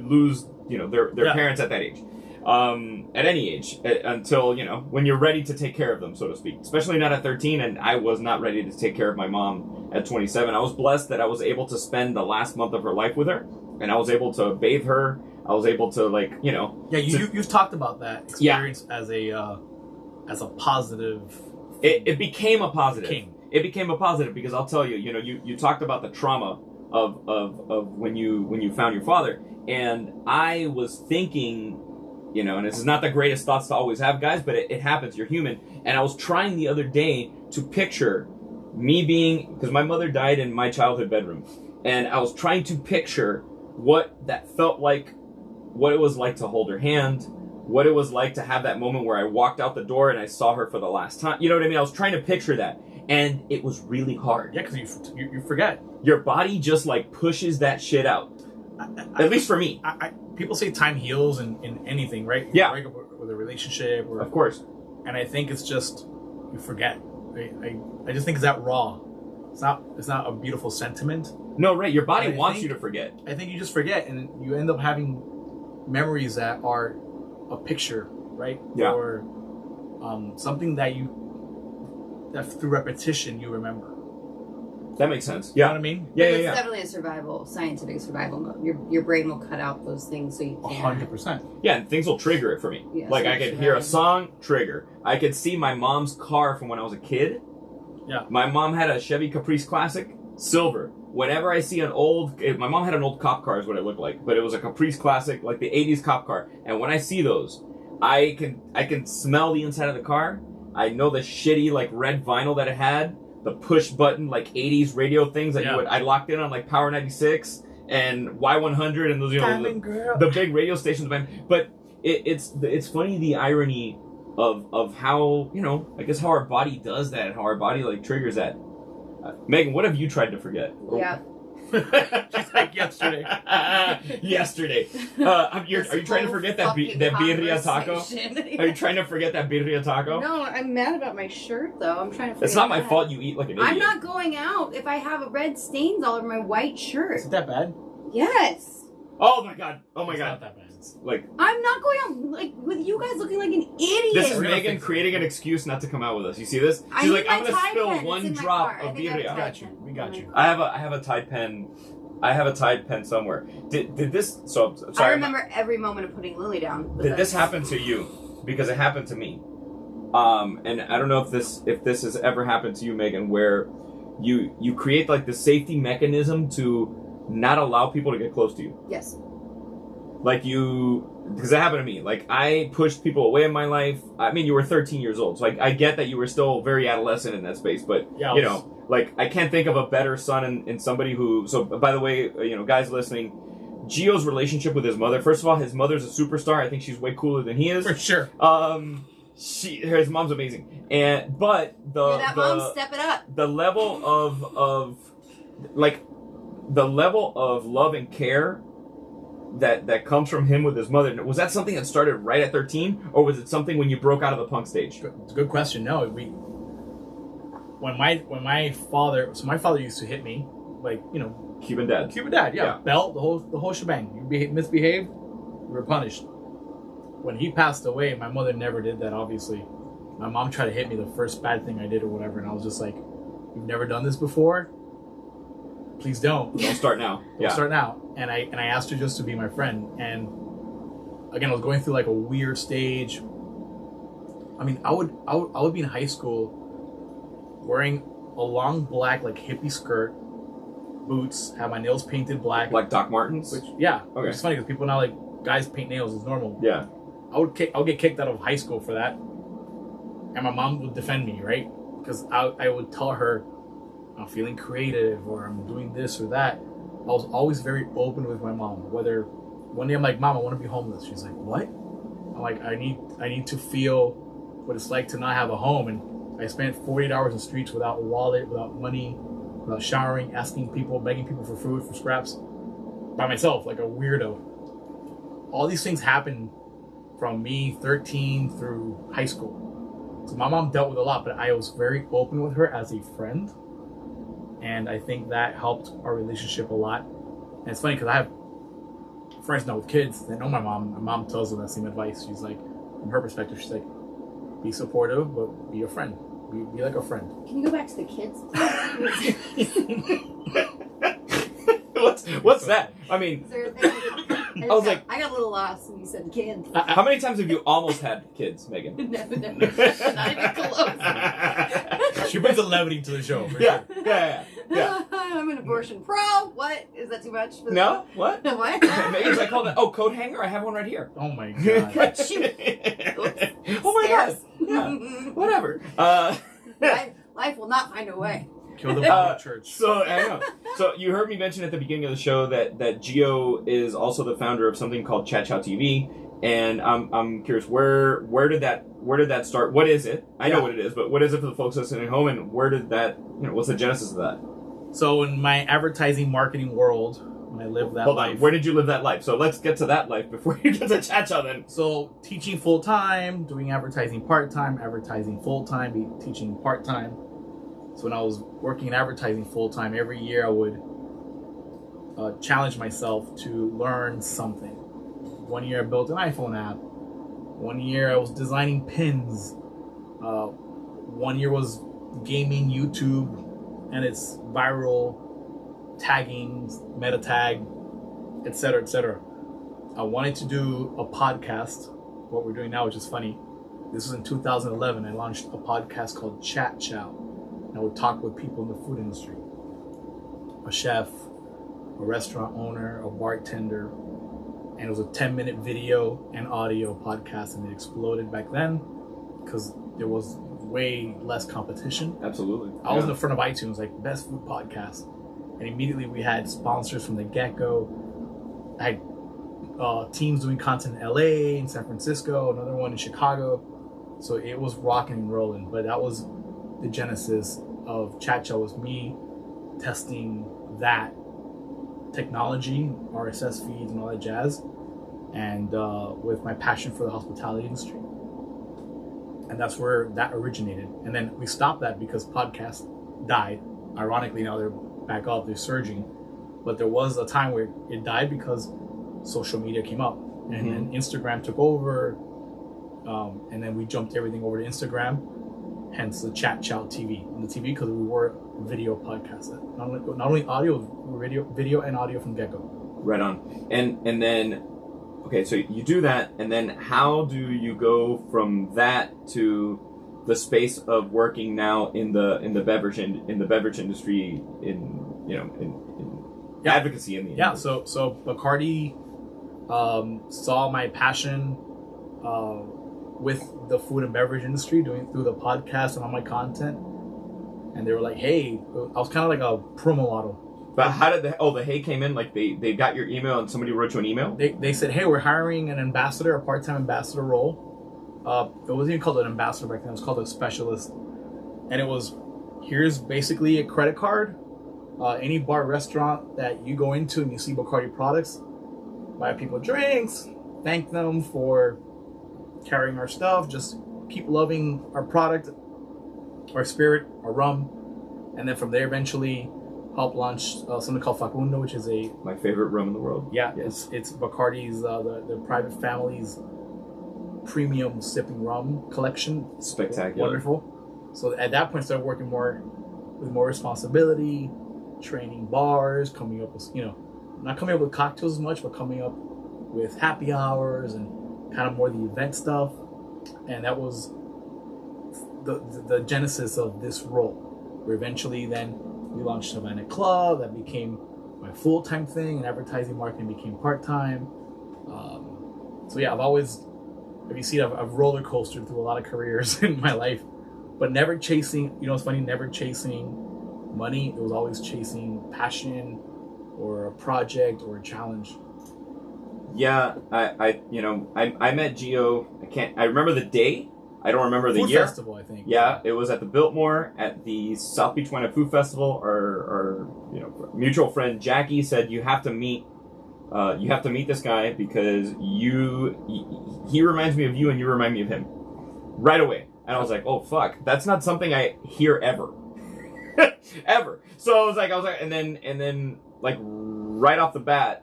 lose their parents at that age. At any age, until when you're ready to take care of them, so to speak. Especially not at 13, and I was not ready to take care of my mom at 27. I was blessed that I was able to spend the last month of her life with her, and I was able to bathe her. I was able to Yeah, you've talked about that experience as a positive. It became a positive. It became a positive because I'll tell you, you talked about the trauma of when you found your father, and I was thinking. And this is not the greatest thoughts to always have, guys, but it happens. You're human. And I was trying the other day to picture me being, because my mother died in my childhood bedroom, and I was trying to picture what that felt like, what it was like to hold her hand, what it was like to have that moment where I walked out the door and I saw her for the last time. You know what I mean? I was trying to picture that, and it was really hard. Yeah, because you forget. Your body just pushes that shit out. At least for me. People say time heals in anything, right? Yeah. Break up with a relationship. Of course. And I think it's just, you forget. I just think it's that raw. It's not a beautiful sentiment. No, right. Your body wants you to forget. I think you just forget, and you end up having memories that are a picture, right? Yeah. Or something that through repetition you remember. That makes sense. You know what I mean? Yeah, It's definitely a scientific survival mode. Your brain will cut out those things so you can't. 100%. Yeah, and things will trigger it for me. Yeah, I could hear a song, trigger. I could see my mom's car from when I was a kid. Yeah. My mom had a Chevy Caprice Classic, silver. Whenever I see my mom had an old cop car is what it looked like, but it was a Caprice Classic, like the 80s cop car. And when I see those, I can smell the inside of the car. I know the shitty red vinyl that it had. The push button 80s radio things that I locked in on Power 96 and Y100 and those the big radio stations. But it's funny the irony of how I guess how our body does that, how our body triggers that. Megan, what have you tried to forget? Yeah. Just like yesterday. Yesterday. Are you trying to forget that birria taco? Are you trying to forget that birria taco? No, I'm mad about my shirt though. I'm trying to forget. It's not my fault you eat like an idiot. I'm not going out if I have red stains all over my white shirt. Is it that bad? Yes. Oh my god. Oh my It's god. not that bad. I'm not going out with you guys looking like an idiot. This is Megan creating an excuse not to come out with us. You see this? She's like, I'm gonna spill one drop of birria. We got you. I have a Tide pen. I have a Tide pen somewhere. Did this? So sorry. I remember every moment of putting Lily down. Did this happen to you? Because it happened to me. And I don't know if this has ever happened to you, Megan, where you create the safety mechanism to not allow people to get close to you. Yes. Because that happened to me. I pushed people away in my life. I mean, you were 13 years old, so I get that you were still very adolescent in that space, but I can't think of a better son in somebody who. So, by the way, guys listening, Gio's relationship with his mother. First of all, his mother's a superstar. I think she's way cooler than he is. For sure. His mom's amazing, but mom, step it up. The level of love and care that comes from him with his mother, was that something that started right at 13, or was it something when you broke out of the punk stage? It's a good question. No, when my father used to hit me, Cuban dad, yeah. Belt, the whole shebang. You misbehaved, you were punished. when he passed away, my mother never did that, obviously. My mom tried to hit me the first bad thing I did or whatever, and I was just like, you've never done this before? Please don't. Don't start now. Don't start now. And I asked her just to be my friend. And again, I was going through like a weird stage. I mean, I would be in high school wearing a long black like hippie skirt, boots, have my nails painted black. Like Doc Martens? Which, yeah. Okay. It's funny because people now like guys paint nails is normal. Yeah. I would get kicked out of high school for that, and my mom would defend me, right? Because I would tell her I'm feeling creative or I'm doing this or that. I was always very open with my mom. Whether one day I'm like, Mom, I want to be homeless. She's like, what? I'm like, I need to feel what it's like to not have a home. And I spent 48 hours in the streets without a wallet, without money, without showering, asking people, begging people for food, for scraps, by myself, like a weirdo. All these things happened from me 13 through high school. So my mom dealt with a lot, but I was very open with her as a friend. And I think that helped our relationship a lot. And it's funny because I have friends now with kids that know my mom. My mom tells them that same advice. She's like, from her perspective, she's like, be supportive, but be a friend. Be like a friend. Can you go back to the kids? What's that? I mean, I was like, I got a little lost when you said kids. how many times have you almost had kids, Megan? Never. Not even close. She brings a levity to the show. For Yeah, sure. yeah. I'm an abortion pro. What? Is that too much? For No? What? What? Megan's I called it. Oh, coat hanger? I have one right here. Oh my god. Shoot. Oh my Stairs. god. Yeah. Whatever. Life will not find a way. Kill the Bible church. So I know. So you heard me mention at the beginning of the show that Gio is also the founder of something called Chat Chow TV, and I'm curious where did that start? What is it? I know what it is, but what is it for the folks listening at home? And where did that what's the genesis of that? So in my advertising marketing world, when I lived that Hold life. on, where did you live that life? So let's get to that life before you get to Chat Chow then. So teaching full time, doing advertising part time, advertising full time, teaching part time. So when I was working in advertising full time, every year I would challenge myself to learn something. One year I built an iPhone app. One year I was designing pins. One year was gaming YouTube and its viral tagging, meta tag, etc., etc. I wanted to do a podcast. What we're doing now, which is funny. This was in 2011. I launched a podcast called Chat Chow. I would talk with people in the food industry, a chef, a restaurant owner, a bartender, and it was a 10-minute video and audio podcast, and it exploded back then because there was way less competition. Absolutely. I was in the front of iTunes, like best food podcast, and immediately we had sponsors from the get-go. I had teams doing content in LA, in San Francisco, another one in Chicago, so it was rocking and rolling. But that was the genesis of Chat Chow, was me testing that technology, RSS feeds and all that jazz, and with my passion for the hospitality industry. And that's where that originated. And then we stopped that because podcasts died. Ironically, now they're back up, they're surging. But there was a time where it died because social media came up. And then Instagram took over. And then we jumped everything over to Instagram. Hence the Chat Chow TV. On the TV because we were a video podcast. Not only audio, video and audio from get-go. Right on. And then, okay, so you do that, and then how do you go from that to the space of working now in the beverage industry in advocacy in the industry? So Bacardi saw my passion with the food and beverage industry, doing through the podcast and all my content, and they were like, "Hey," I was kind of like a promo model. But how did the hey came in? Like they got your email and somebody wrote you an email? They said, "Hey, we're hiring an ambassador, a part-time ambassador role." It wasn't even called an ambassador back then; it was called a specialist. And it was, here's basically a credit card. Any bar, restaurant that you go into and you see Bacardi products, buy people drinks, thank them for carrying our stuff, just keep loving our product, our spirit, our rum, and then from there eventually help launch something called Facundo, which is my favorite rum in the world. It's Bacardi's the private family's premium sipping rum collection. Spectacular. Wonderful. So at that point, I started working with more responsibility, training bars, coming up with, not coming up with cocktails as much, but coming up with happy hours and kind of more the event stuff. And that was the genesis of this role. Where eventually then we launched Havana Club. That became my full-time thing, and advertising marketing became part-time. So yeah, if you see, I've roller coastered through a lot of careers in my life, but never chasing, it's funny, never chasing money. It was always chasing passion or a project or a challenge. Yeah, I met Gio. I remember the day. I don't remember the Food year. Festival, I think. Yeah, it was at the Biltmore at the South Beach Wine and Food Festival. Our mutual friend Jackie said you have to meet this guy because he reminds me of you and you remind me of him right away. And I was like, oh fuck, that's not something I hear ever, ever. So I was like, and then like right off the bat,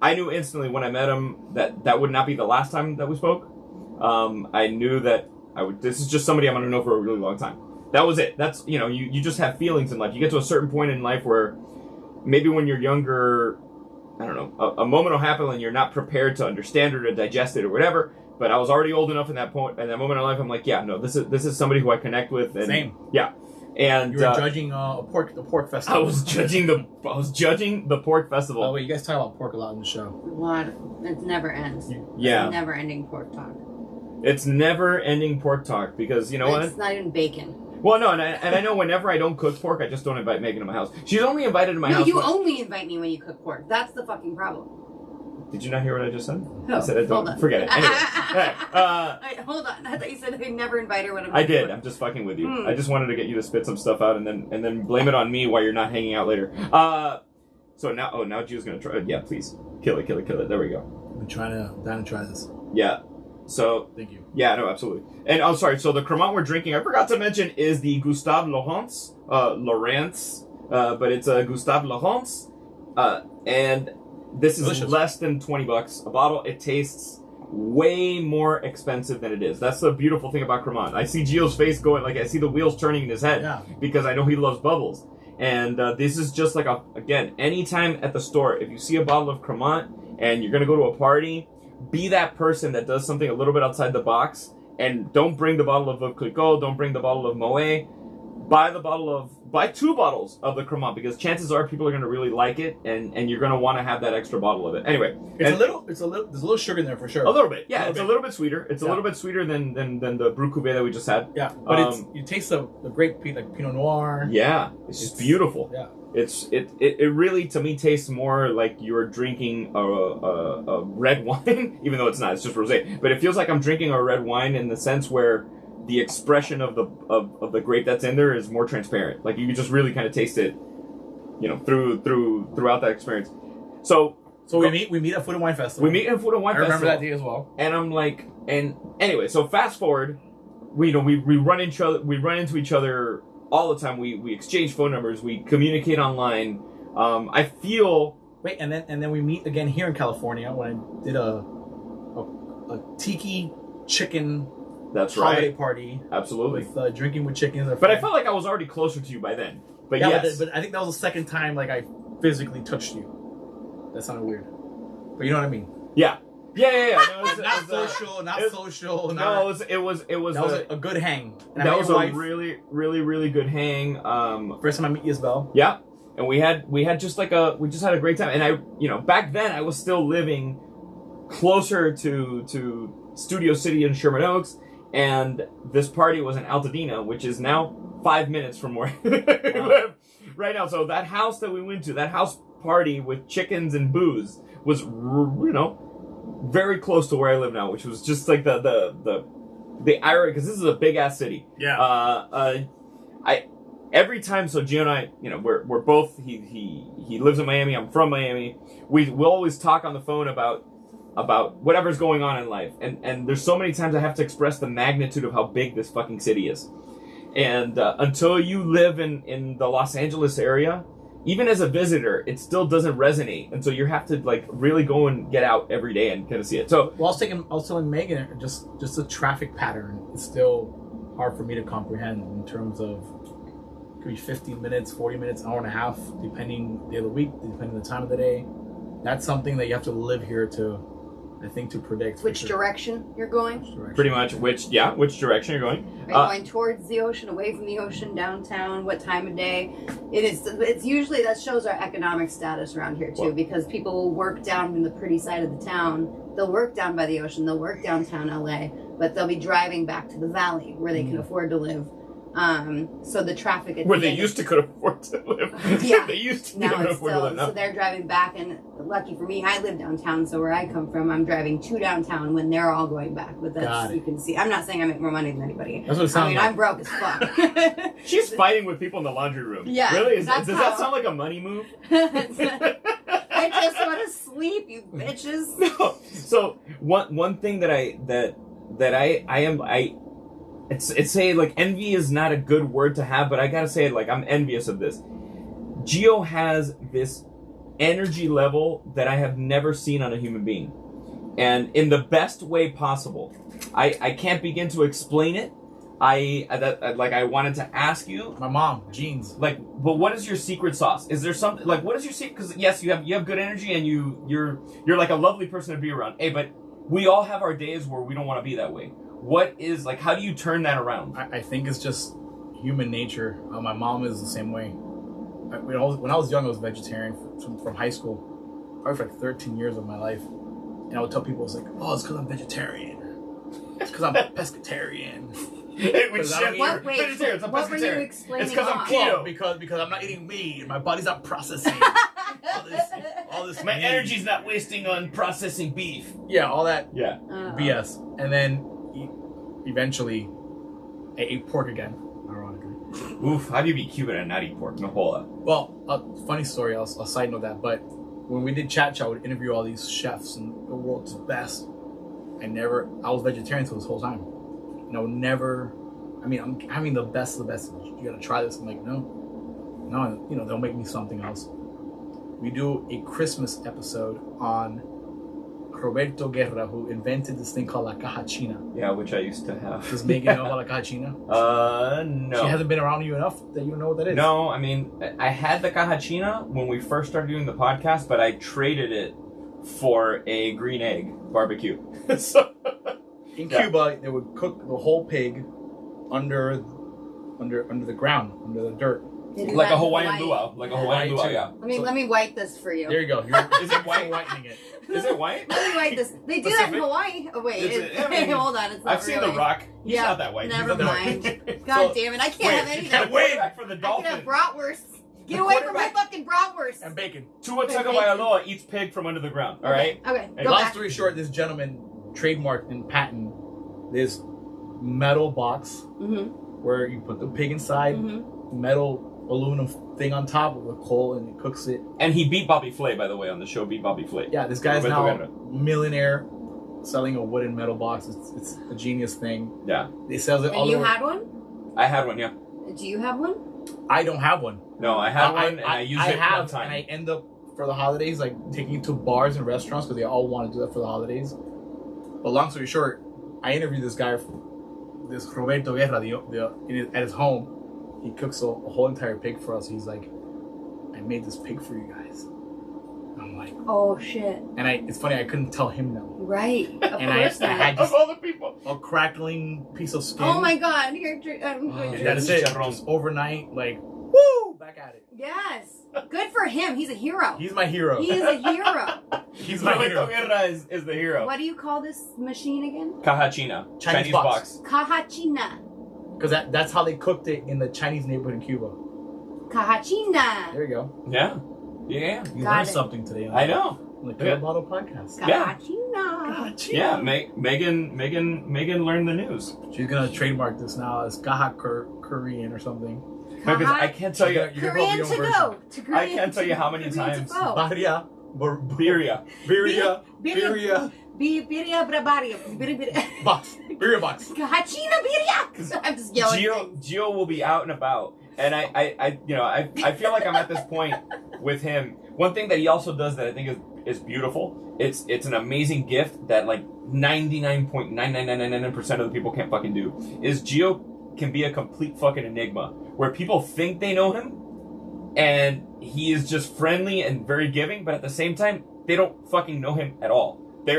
I knew instantly when I met him that would not be the last time that we spoke. I knew that this is just somebody I'm going to know for a really long time. That was it. That's, you just have feelings in life. You get to a certain point in life where maybe when you're younger, I don't know, a moment will happen and you're not prepared to understand it or digest it or whatever. But I was already old enough in that moment in life. I'm like, yeah, no, this is somebody who I connect with. And, same. Yeah. And you were judging the pork festival. I was judging the pork festival. Oh wait, you guys talk about pork a lot in the show. What? It never ends. Yeah. It's never-ending pork talk. It's never-ending pork talk because what? It's not even bacon. Well, no, and I know whenever I don't cook pork, I just don't invite Megan to my house. She's only invited to my house. No, you only invite me when you cook pork. That's the fucking problem. Did you not hear what I just said? No, I said I don't. Forget it. Anyway, Wait, hold on. I thought you said I never invite her when I'm. I did. I'm just fucking with you. I just wanted to get you to spit some stuff out and then blame it on me while you're not hanging out later. So now Gio's gonna try. Yeah, please kill it. There we go. I'm down to try this. Yeah. So thank you. Yeah, no, absolutely. And I'm sorry. So the Cremant we're drinking, I forgot to mention, is the Gustave Laurence, but it's a Gustave Laurence, and this is delicious. Less than $20 a bottle. It tastes way more expensive than it is. That's the beautiful thing about Cremant. I see Gio's face going, like I see the wheels turning in his head because I know he loves bubbles. And this is just like anytime at the store, if you see a bottle of Cremant and you're gonna go to a party, be that person that does something a little bit outside the box, and don't bring the bottle of Veuve Clicquot, don't bring the bottle of Moet. Buy 2 bottles of the Cremant because chances are people are going to really like it, and you're going to want to have that extra bottle of it. Anyway, there's a little sugar in there for sure. A little bit, yeah. It's a little bit sweeter. It's a little bit sweeter than the Brut Cuvée that we just had. Yeah, but you taste the great Pinot Noir. Yeah, it's beautiful. Yeah. It really, to me, tastes more like you're drinking a red wine, even though it's not. It's just rosé. But it feels like I'm drinking a red wine in the sense where the expression of the grape that's in there is more transparent. Like you can just really kind of taste it, throughout that experience. So we meet at Food and Wine Festival. We meet at Food and Wine Festival. I remember that day as well. And I'm like, and anyway, so fast forward, we run into each other all the time. We exchange phone numbers. We communicate online. I feel. Wait, and then we meet again here in California when I did a tiki chicken. That's holiday right. Party. Absolutely. With drinking with chickens. But I felt like I was already closer to you by then. But yes. But I think that was the second time like I physically touched you. That sounded weird. But you know what I mean? Yeah. Yeah. Not social. No, it was a good hang. And that was a really, really, really good hang. First time I met you as well. Yeah. And we just had a great time. And back then I was still living closer to Studio City in Sherman Oaks. And this party was in Altadena, which is now 5 minutes from where I live right now. So that house that we went to, that house party with chickens and booze, was very close to where I live now, which was just like the irony, because this is a big ass city. Yeah. Every time, so Gio and I, we're both. He lives in Miami. I'm from Miami. We'll always talk on the phone about whatever's going on in life. And there's so many times I have to express the magnitude of how big this fucking city is. And until you live in the Los Angeles area even as a visitor, it still doesn't resonate, and so you have to like really go and get out every day and kind of see it. So, well, I was telling Megan, just the traffic pattern is still hard for me to comprehend in terms of it could be 15 minutes, 40 minutes, hour and a half, depending day of the week, depending on the time of the day. That's something that you have to live here to, I think, to predict. Which direction you're going? pretty much, which direction you're going? Are you going towards the ocean, away from the ocean, downtown? What time of day? It's usually, that shows our economic status around here too, because people will work down in the pretty side of the town. They'll work down by the ocean. They'll work downtown LA, but they'll be driving back to the valley where they can afford to live. So the traffic at Where they used to could afford to live. Yeah. They used to now could it's afford still, to live. so they're driving back, and lucky for me, I live downtown, so where I come from, I'm driving to downtown when they're all going back. But that's, you can see, I'm not saying I make more money than anybody. That's what it sounds like. I'm broke as fuck. She's fighting with people in the laundry room. Yeah, Really? that's Does that sound like a money move? I just want to sleep, you bitches. No. So one thing that it's say like envy is not a good word to have, but I gotta say like I'm envious of this. Gio has this energy level that I have never seen on a human being, and in the best way possible. I can't begin to explain it. I wanted to ask you. My mom, genes. Like, but what is your secret sauce? Is there something like what is your secret? Because yes, you have good energy and you're like a lovely person to be around. Hey, but we all have our days where we don't want to be that way. What is like? How do you turn that around? I think it's just human nature. My mom is the same way. When I was young, I was vegetarian from high school, probably for like 13 years of my life. And I would tell people, it's like, oh, it's because I'm vegetarian. It's because I'm pescatarian. What were you explaining? It's because I'm keto. Because I'm not eating meat. My body's not processing all this. My meat. energy's not wasting on processing beef. Yeah, all that. Yeah. BS. And then eventually, I ate pork again. Ironically. Oof! How do you be Cuban and not eat pork? No hola. Well, funny story. I'll side note that. But when we did Chat, I would interview all these chefs and the world's best. I was vegetarian till this whole time. And I would never, I'm having the best of the best. You gotta try this. I'm like, no, they'll make me something else. We do a Christmas episode on Roberto Guerra, who invented this thing called La Caja China. Yeah, which I used to have. Does Megan know about La Caja China? No. She hasn't been around you enough that you know what that is? No, I mean, I had the Caja China when we first started doing the podcast, but I traded it for a green egg barbecue. So... In Cuba, they would cook the whole pig under the ground, under the dirt. Like a Hawaiian luau. Like a Hawaiian luau, yeah. Let me white this for you. There you go. Is it white? Whitening it. Is it white? Let me white this. They do that in Hawaii. Oh, wait. Hold on. It's not I've seen The Rock. He's not that white. Never mind. God damn it. I can't have anything. Wait for the dolphin. I can have bratwurst. Get away from my fucking bratwurst. And bacon. Tua Tagovailoa eats pig from under the ground, all right? Okay. Long story short, this gentleman trademarked and patented this metal box where you put the pig inside, metal aluminum thing on top with a coal, and it cooks it. And he beat Bobby Flay, by the way, on the show. Beat Bobby Flay. Yeah, this guy's now a millionaire selling a wooden metal box. It's a genius thing. Yeah. They sells it all over. You had one? I had one, yeah. Do you have one? I don't have one. No, I had one, and I used it one time. And I end up, for the holidays, like taking it to bars and restaurants because they all want to do that for the holidays. But long story short, I interviewed this guy, this Roberto Guerra, at his home. He cooks a whole entire pig for us. He's like, I made this pig for you guys. I'm like, oh shit. And it's funny, I couldn't tell him no. Right. Of and course I had just of all the people, a crackling piece of skin. Oh my god, that's it. Just overnight, like, woo, back at it. Yes. Good for him. He's a hero. He's my hero. He is a hero. He's my hero. Guerra is the hero. What do you call this machine again? Caja China. Chinese box. Caja China. Because that's how they cooked it in the Chinese neighborhood in Cuba. Caja China. There you go. Yeah. Yeah. You learned something today. I know. On the Cuba Bottle podcast. Caja China. Yeah. Megan learned the news. She's gonna trademark this now as Caja Korean or something. Because I can't tell you. Korean to go. I can't tell you how many times. Birria. Birria box. Birria box. Hachina birria. I'm just yelling. Gio will be out and about, And I feel like I'm at this point with him. One thing that he also does that I think is beautiful. It's an amazing gift that like 99.99999% of the people can't fucking do. Is Gio can be a complete fucking enigma where people think they know him, and he is just friendly and very giving, but at the same time they don't fucking know him at all. And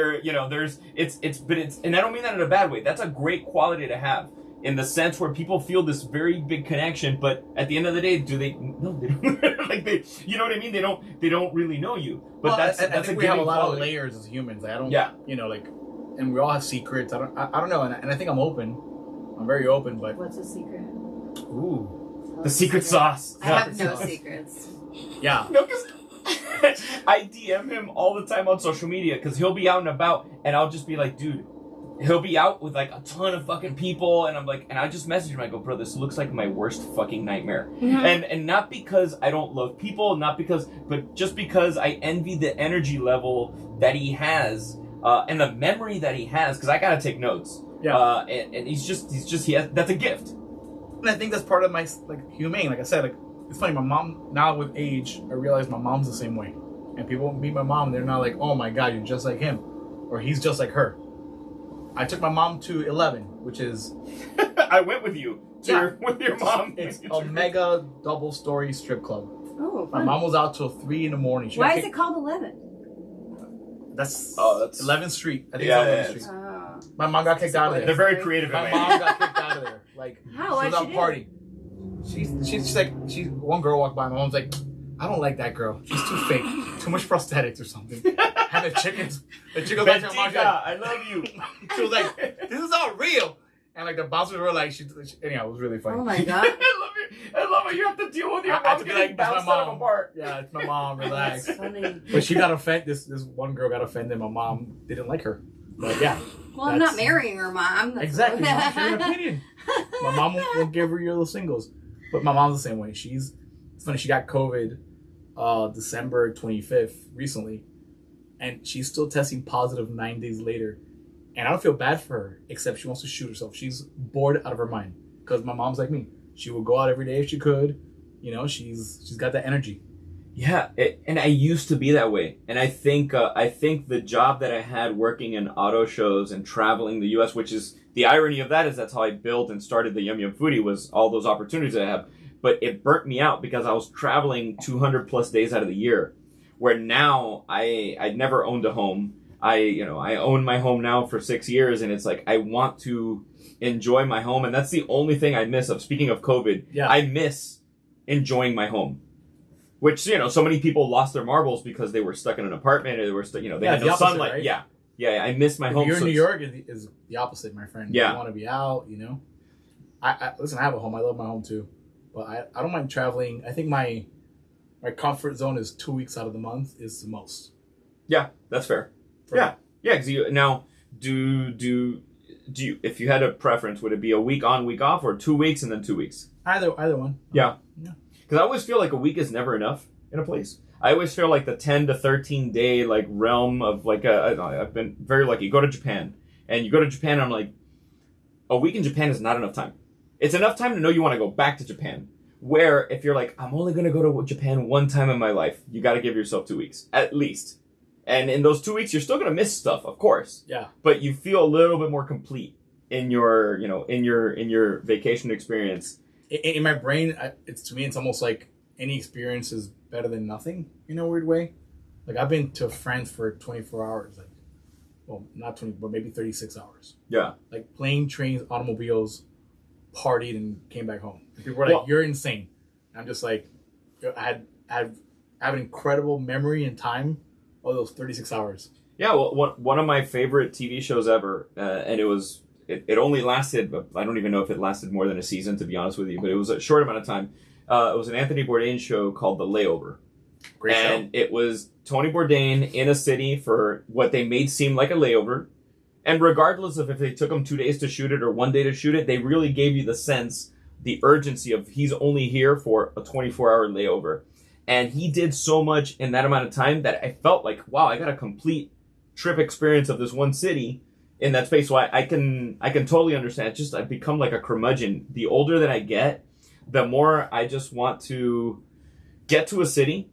I don't mean that in a bad way. That's a great quality to have. In the sense where people feel this very big connection, but at the end of the day, do they? No, they don't. Like you know what I mean? They don't really know you. But well, that's I think we have a lot quality. of layers as humans. I don't. Yeah. And we all have secrets. I don't know. And I think I'm open. I'm very open. But What's a secret? ooh, The secret sauce. I have no secrets. yeah. No, because I DM him all the time on social media because he'll be out and about, and I'll just be like, dude. He'll be out with like a ton of fucking people, and I'm like, and I just message him. I go, bro, this looks like my worst fucking nightmare. Mm-hmm. And not because I don't love people, but just because I envy the energy level that he has, and the memory that he has. Because I gotta take notes. Yeah. And that's a gift. And I think that's part of my humane. Like I said, it's funny. My mom now with age, I realize my mom's the same way. And people meet my mom, they're not like, oh my god, you're just like him, or he's just like her. I took my mom to 11, which is... I went with you with your mom. It's a mega double-story strip club. Oh, My fun. mom was out till 3 in the morning. Why is it called 11? That's 11th Street. I think Yeah, it's 11th Street. Oh. My mom got kicked out of They're there. very creative. My mom got kicked out of there. Like, How? she Why'd was she out do? party. She's like, one girl walked by. My mom's like, I don't like that girl. She's too fake. Too much prosthetics or something. And the chick goes back to her mom. She's like, I love you. She was like, this is all real. And like the bouncers were like, anyhow, it was really funny. Oh my god. I love it. You have to deal with your I had mom to be getting like, that's bounced my out of a mom. bar. Yeah, it's my mom. Relax. That's funny. But she got offended. This one girl got offended. My mom didn't like her. But yeah. Well, I'm not marrying her mom. That's Exactly. Not your opinion. My mom won't give her your little singles. But my mom's the same way. It's funny, she got COVID December 25th recently. And she's still testing positive 9 days later. And I don't feel bad for her, except she wants to shoot herself. She's bored out of her mind. Because my mom's like me. She would go out every day if she could. She's got that energy. Yeah, and I used to be that way. And I think the job that I had working in auto shows and traveling the U.S., which is the irony of that is that's how I built and started the Yum Yum Foodie, was all those opportunities I have. But it burnt me out because I was traveling 200 plus days out of the year. Where now I'd never owned a home. I own my home now for 6 years, and it's like I want to enjoy my home, and that's the only thing I miss. Speaking of COVID, Yeah. I miss enjoying my home. Which so many people lost their marbles because they were stuck in an apartment, or they were they had the no opposite, sunlight. right? Yeah, I miss my If home. you're in so New it's- York, is the opposite, my friend. Yeah. You want to be out, I listen, I have a home. I love my home too. But I don't mind traveling. I think my comfort zone is 2 weeks out of the month is the most. Yeah, that's fair. Yeah. Because now, do you, if you had a preference, would it be a week on, week off, or 2 weeks and then 2 weeks? Either one. Yeah. Yeah. Because I always feel like a week is never enough in a place. I always feel like the 10 to 13 day realm of I've been very lucky. Go to Japan, and you go to Japan, and I'm like, a week in Japan is not enough time. It's enough time to know you want to go back to Japan. Where if you're like, I'm only going to go to Japan one time in my life, you got to give yourself 2 weeks at least. And in those 2 weeks, you're still going to miss stuff, of course. Yeah. But you feel a little bit more complete in your, in your vacation experience. In my brain, to me, it's almost like any experience is better than nothing in a weird way. Like I've been to France for 24 hours, not 20, but maybe 36 hours. Yeah. Like plane, trains, automobiles, partied and came back home. And people were like, "You're insane." And I'm just like, I have an incredible memory and time of those 36 hours. Yeah. Well, one of my favorite TV shows ever, and it only lasted, I don't even know if it lasted more than a season, to be honest with you, but it was a short amount of time. It was an Anthony Bourdain show called The Layover. Great show. And it was Tony Bourdain in a city for what they made seem like a layover. And regardless of if they took him 2 days to shoot it or 1 day to shoot it, they really gave you the sense, the urgency of he's only here for a 24-hour layover. And he did so much in that amount of time that I felt like, wow, I got a complete trip experience of this one city in that space. So I can totally understand. It's just I've become like a curmudgeon. The older that I get, the more I just want to get to a city,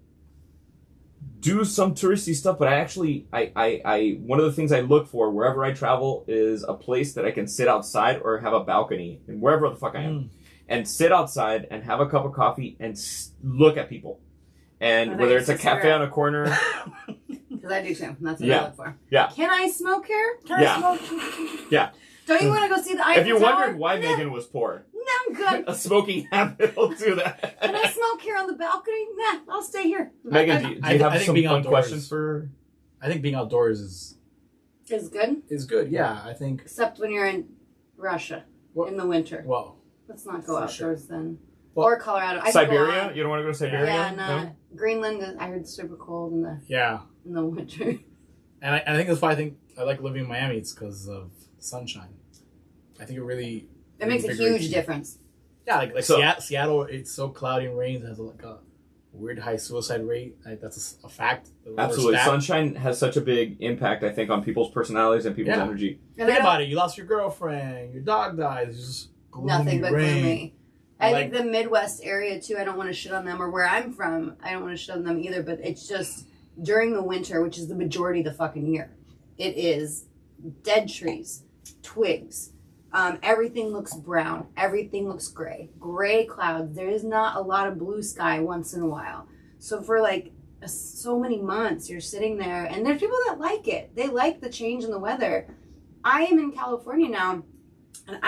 do some touristy stuff, but I one of the things I look for wherever I travel is a place that I can sit outside or have a balcony, and wherever the fuck I am, and sit outside and have a cup of coffee and look at people. And whether it's a cafe on a corner. Because I do too. That's what I look for. Yeah. Can I smoke here? Can I smoke? Yeah. Don't you want to go see the Eiffel If you Tower? wondered why Megan was poor, No, I'm good. a smoking habit will do that. Can I smoke here on the balcony? Nah, I'll stay here. Megan, do you have some fun questions for? I think being outdoors is good. is good. Yeah, I think. Except when you're in Russia in the winter. Well, let's not go outdoors then. Well, or Colorado. Siberia? You don't want to go to Siberia? Yeah, no. Greenland. I heard it's super cold in the winter. And I think that's why I like living in Miami. It's because of sunshine. I think it makes a huge difference. Yeah, like Seattle, it's so cloudy and rains. It has like a weird high suicide rate. That's a fact. Absolutely. Sunshine has such a big impact, I think, on people's personalities and people's energy. Think about it. You lost your girlfriend. Your dog died. It's just gloomy nothing but rain. gloomy. I think the Midwest area, too, I don't want to shit on them, or where I'm from, I don't want to shit on them either, but it's just during the winter, which is the majority of the fucking year, it is dead trees, twigs, everything looks brown, everything looks gray clouds. There is not a lot of blue sky once in a while. So for like so many months, you're sitting there, and there's people that like it. They like the change in the weather. I am in California now, and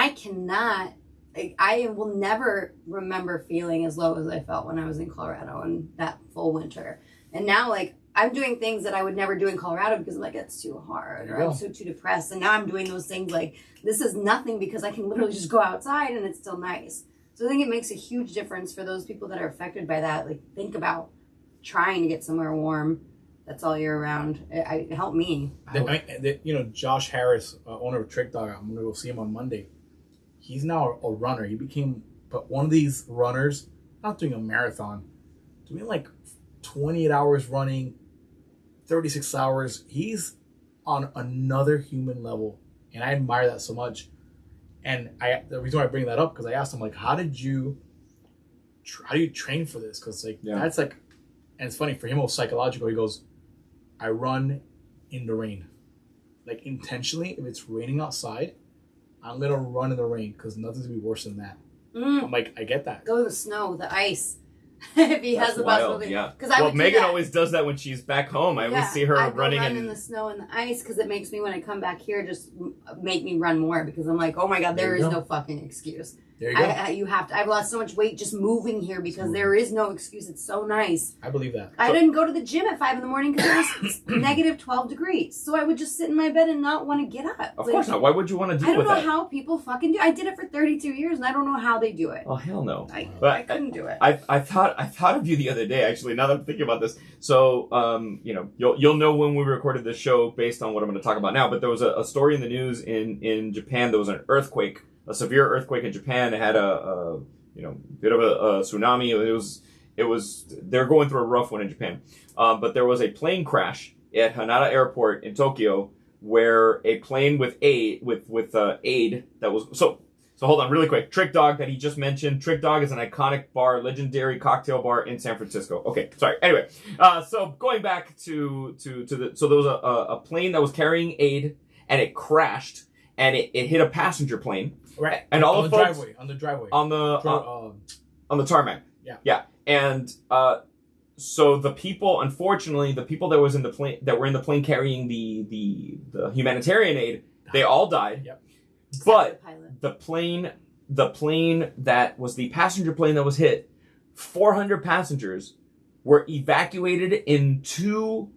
I will never remember feeling as low as I felt when I was in Colorado in that full winter. And now, like, I'm doing things that I would never do in Colorado because I'm like, it's too hard, or I'm too depressed. And now I'm doing those things like, this is nothing because I can literally just go outside and it's still nice. So I think it makes a huge difference for those people that are affected by that. Like, think about trying to get somewhere warm that's all year round. It helped me. Josh Harris, owner of Trick Dog, I'm going to go see him on Monday. He's now a runner. He became one of these runners, not doing a marathon, doing like 28 hours running, 36 hours. He's on another human level, and I admire that so much. And the reason why I bring that up, because I asked him, like, how do you train for this? Because that's like, and it's funny for him, it was psychological. He goes, I run in the rain, like intentionally. If it's raining outside, I'm gonna run in the rain because nothing's gonna be worse than that. I'm like, I get that. Go to the snow, the ice. If he has the possibility. Yeah. Megan always does that when she's back home. I always see her running in the snow and the ice because it makes me, when I come back here, just make me run more because I'm like, oh my God, there is no fucking excuse. There you go. I've lost so much weight just moving here because there is no excuse. It's so nice. I believe that. I didn't go to the gym at 5 a.m. because it was negative 12 degrees. So I would just sit in my bed and not want to get up. Of course not. Why would you want to deal with that? I don't know how people fucking do. I did it for 32 years and I don't know how they do it. Oh, hell no. I couldn't do it. I thought of you the other day, actually, now that I'm thinking about this. So, you'll know when we recorded this show based on what I'm going to talk about now, but there was a story in the news in Japan. There was an earthquake, a severe earthquake in Japan. It had a bit of a tsunami. It was they're going through a rough one in Japan. But there was a plane crash at Haneda Airport in Tokyo where a plane with aid that was so hold on really quick. Trick Dog that he just mentioned. Trick Dog is an iconic bar, legendary cocktail bar in San Francisco. Okay, sorry. Anyway, so going back to there was a plane that was carrying aid and it crashed and it hit a passenger plane. Right. And all on the folks on the driveway. on the tarmac. Yeah. And so the people, unfortunately, the people that were in the plane carrying the humanitarian aid, they all died. Yep. But the plane that was the passenger plane that was hit, 400 passengers were evacuated in 2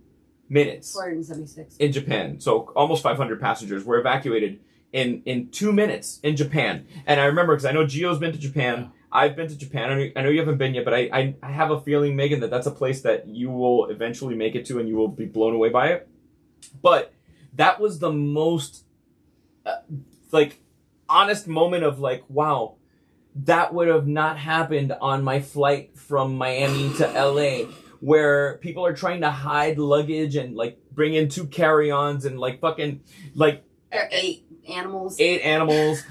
minutes. 476 in Japan. So almost 500 passengers were evacuated in 2 minutes in Japan. And I remember, because I know Gio's been to Japan. Yeah. I've been to Japan. I know you haven't been yet, but I have a feeling, Megan, that's a place that you will eventually make it to and you will be blown away by it. But that was the most, honest moment of wow, that would have not happened on my flight from Miami to LA, where people are trying to hide luggage and bring in 2 carry-ons and fucking there are 8 animals. 8 animals.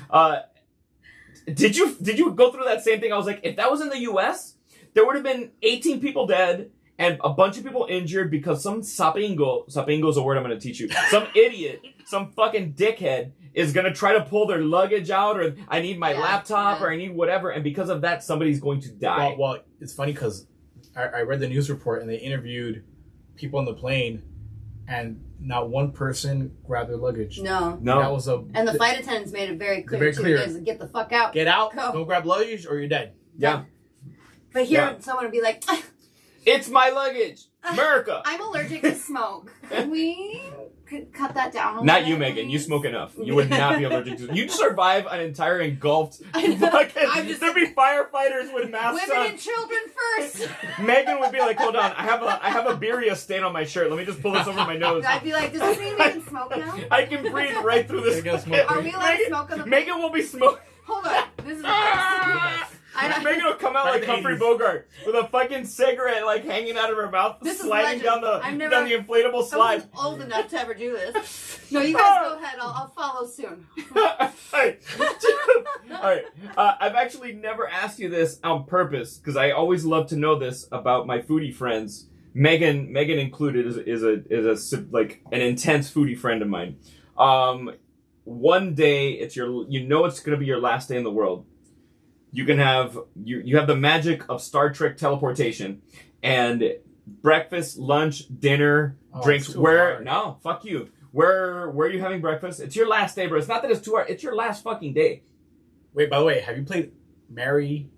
Did you go through that same thing? I was like, if that was in the U.S., there would have been 18 people dead and a bunch of people injured because some sapingo's a word I'm going to teach you. Some idiot, some fucking dickhead is going to try to pull their luggage out, or I need my laptop, or I need whatever, and because of that, somebody's going to die. Well, it's funny because I read the news report and they interviewed people on the plane, and not one person grabbed their luggage. No. That was and the flight attendants made it very clear. Very clear. Guys, get the fuck out. Get out. Go. Don't grab luggage or you're dead. Yeah. But here, someone would be like, it's my luggage. America. I'm allergic to smoke. Can we cut that down a little Not bit, you, Megan. You please? smoke enough. You would not be allergic to. You'd survive an entire engulfed. I know. Fucking, there'd be firefighters with masks Women on. and children first. Megan would be like, "Hold on, I have a birria stain on my shirt. Let me just pull this over my nose." I'd be like, does this mean we can smoke now? I can breathe right through this. Are we allowed to smoke on the plane? Megan will be smoking. Hold on. This is Megan will come out like Humphrey Bogart with a fucking cigarette like hanging out of her mouth, This is sliding down the legend. down the inflatable I slide. wasn't old enough to ever do this. No, you guys go ahead. I'll follow soon. Alright. Alright. I've actually never asked you this on purpose because I always love to know this about my foodie friends. Megan included is a like an intense foodie friend of mine. One day it's gonna be your last day in the world. You can have you have the magic of Star Trek teleportation and breakfast, lunch, dinner, drinks. No, fuck you. Where are you having breakfast? It's your last day, bro. It's not that it's 2 hours. It's your last fucking day. Wait, by the way, have you played Marry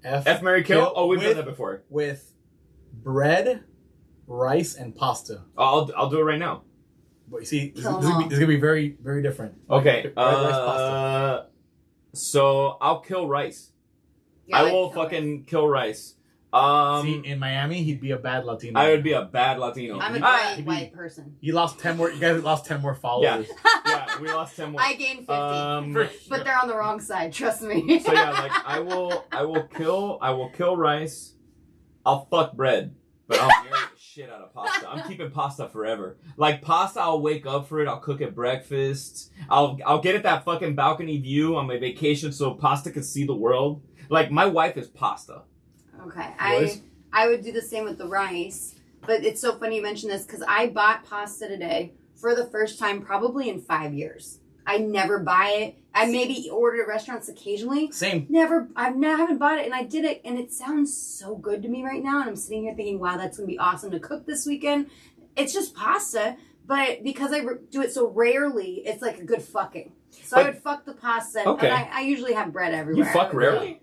Marry Kill? Oh, we've done that before. With bread, rice, and pasta. I'll do it right now. But you see, this is gonna be very, very different. Okay. Bread, rice, pasta. So I'll kill rice. Yeah, I will fucking kill rice. See, in Miami, he'd be a bad Latino. I would be a bad Latino. I'm a great white person. You lost 10 more. You guys lost 10 more followers. Yeah, we lost 10 more. I gained 50, but they're on the wrong side. Trust me. So yeah, like I will kill rice. I'll fuck bread, but I'll marry the shit out of pasta. I'm keeping pasta forever. Like pasta, I'll wake up for it. I'll cook at breakfast. I'll get at that fucking balcony view on my vacation so pasta can see the world. Like my wife is pasta. Okay, I would do the same with the rice, but it's so funny you mention this because I bought pasta today for the first time probably in 5 years. I never buy it. I maybe order at restaurants occasionally. Same. I haven't bought it, and I did it, and it sounds so good to me right now, and I'm sitting here thinking, wow, that's gonna be awesome to cook this weekend. It's just pasta, but because I do it so rarely, it's like a good fucking. So I would fuck the pasta, and I usually have bread everywhere. You fuck rarely?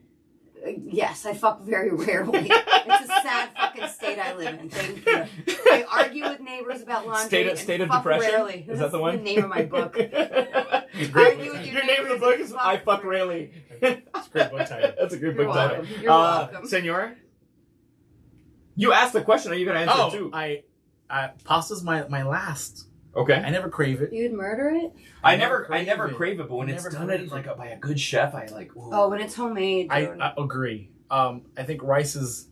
Yes, I fuck very rarely. It's a sad fucking state I live in. Thank you. I argue with neighbors about laundry. State of fuck depression. Rarely. Is that the one? The name of my book. Argue with your name of the book is I fuck rarely. That's a great book title. That's a good You're book welcome. title. You're welcome. Senor, you asked the question. Are you gonna answer it too? Pasta's my last. Okay. I never crave it. You'd murder it? I never crave it, but when it's done like by a good chef, I like. Ooh. Oh, when it's homemade. I agree. I think rice is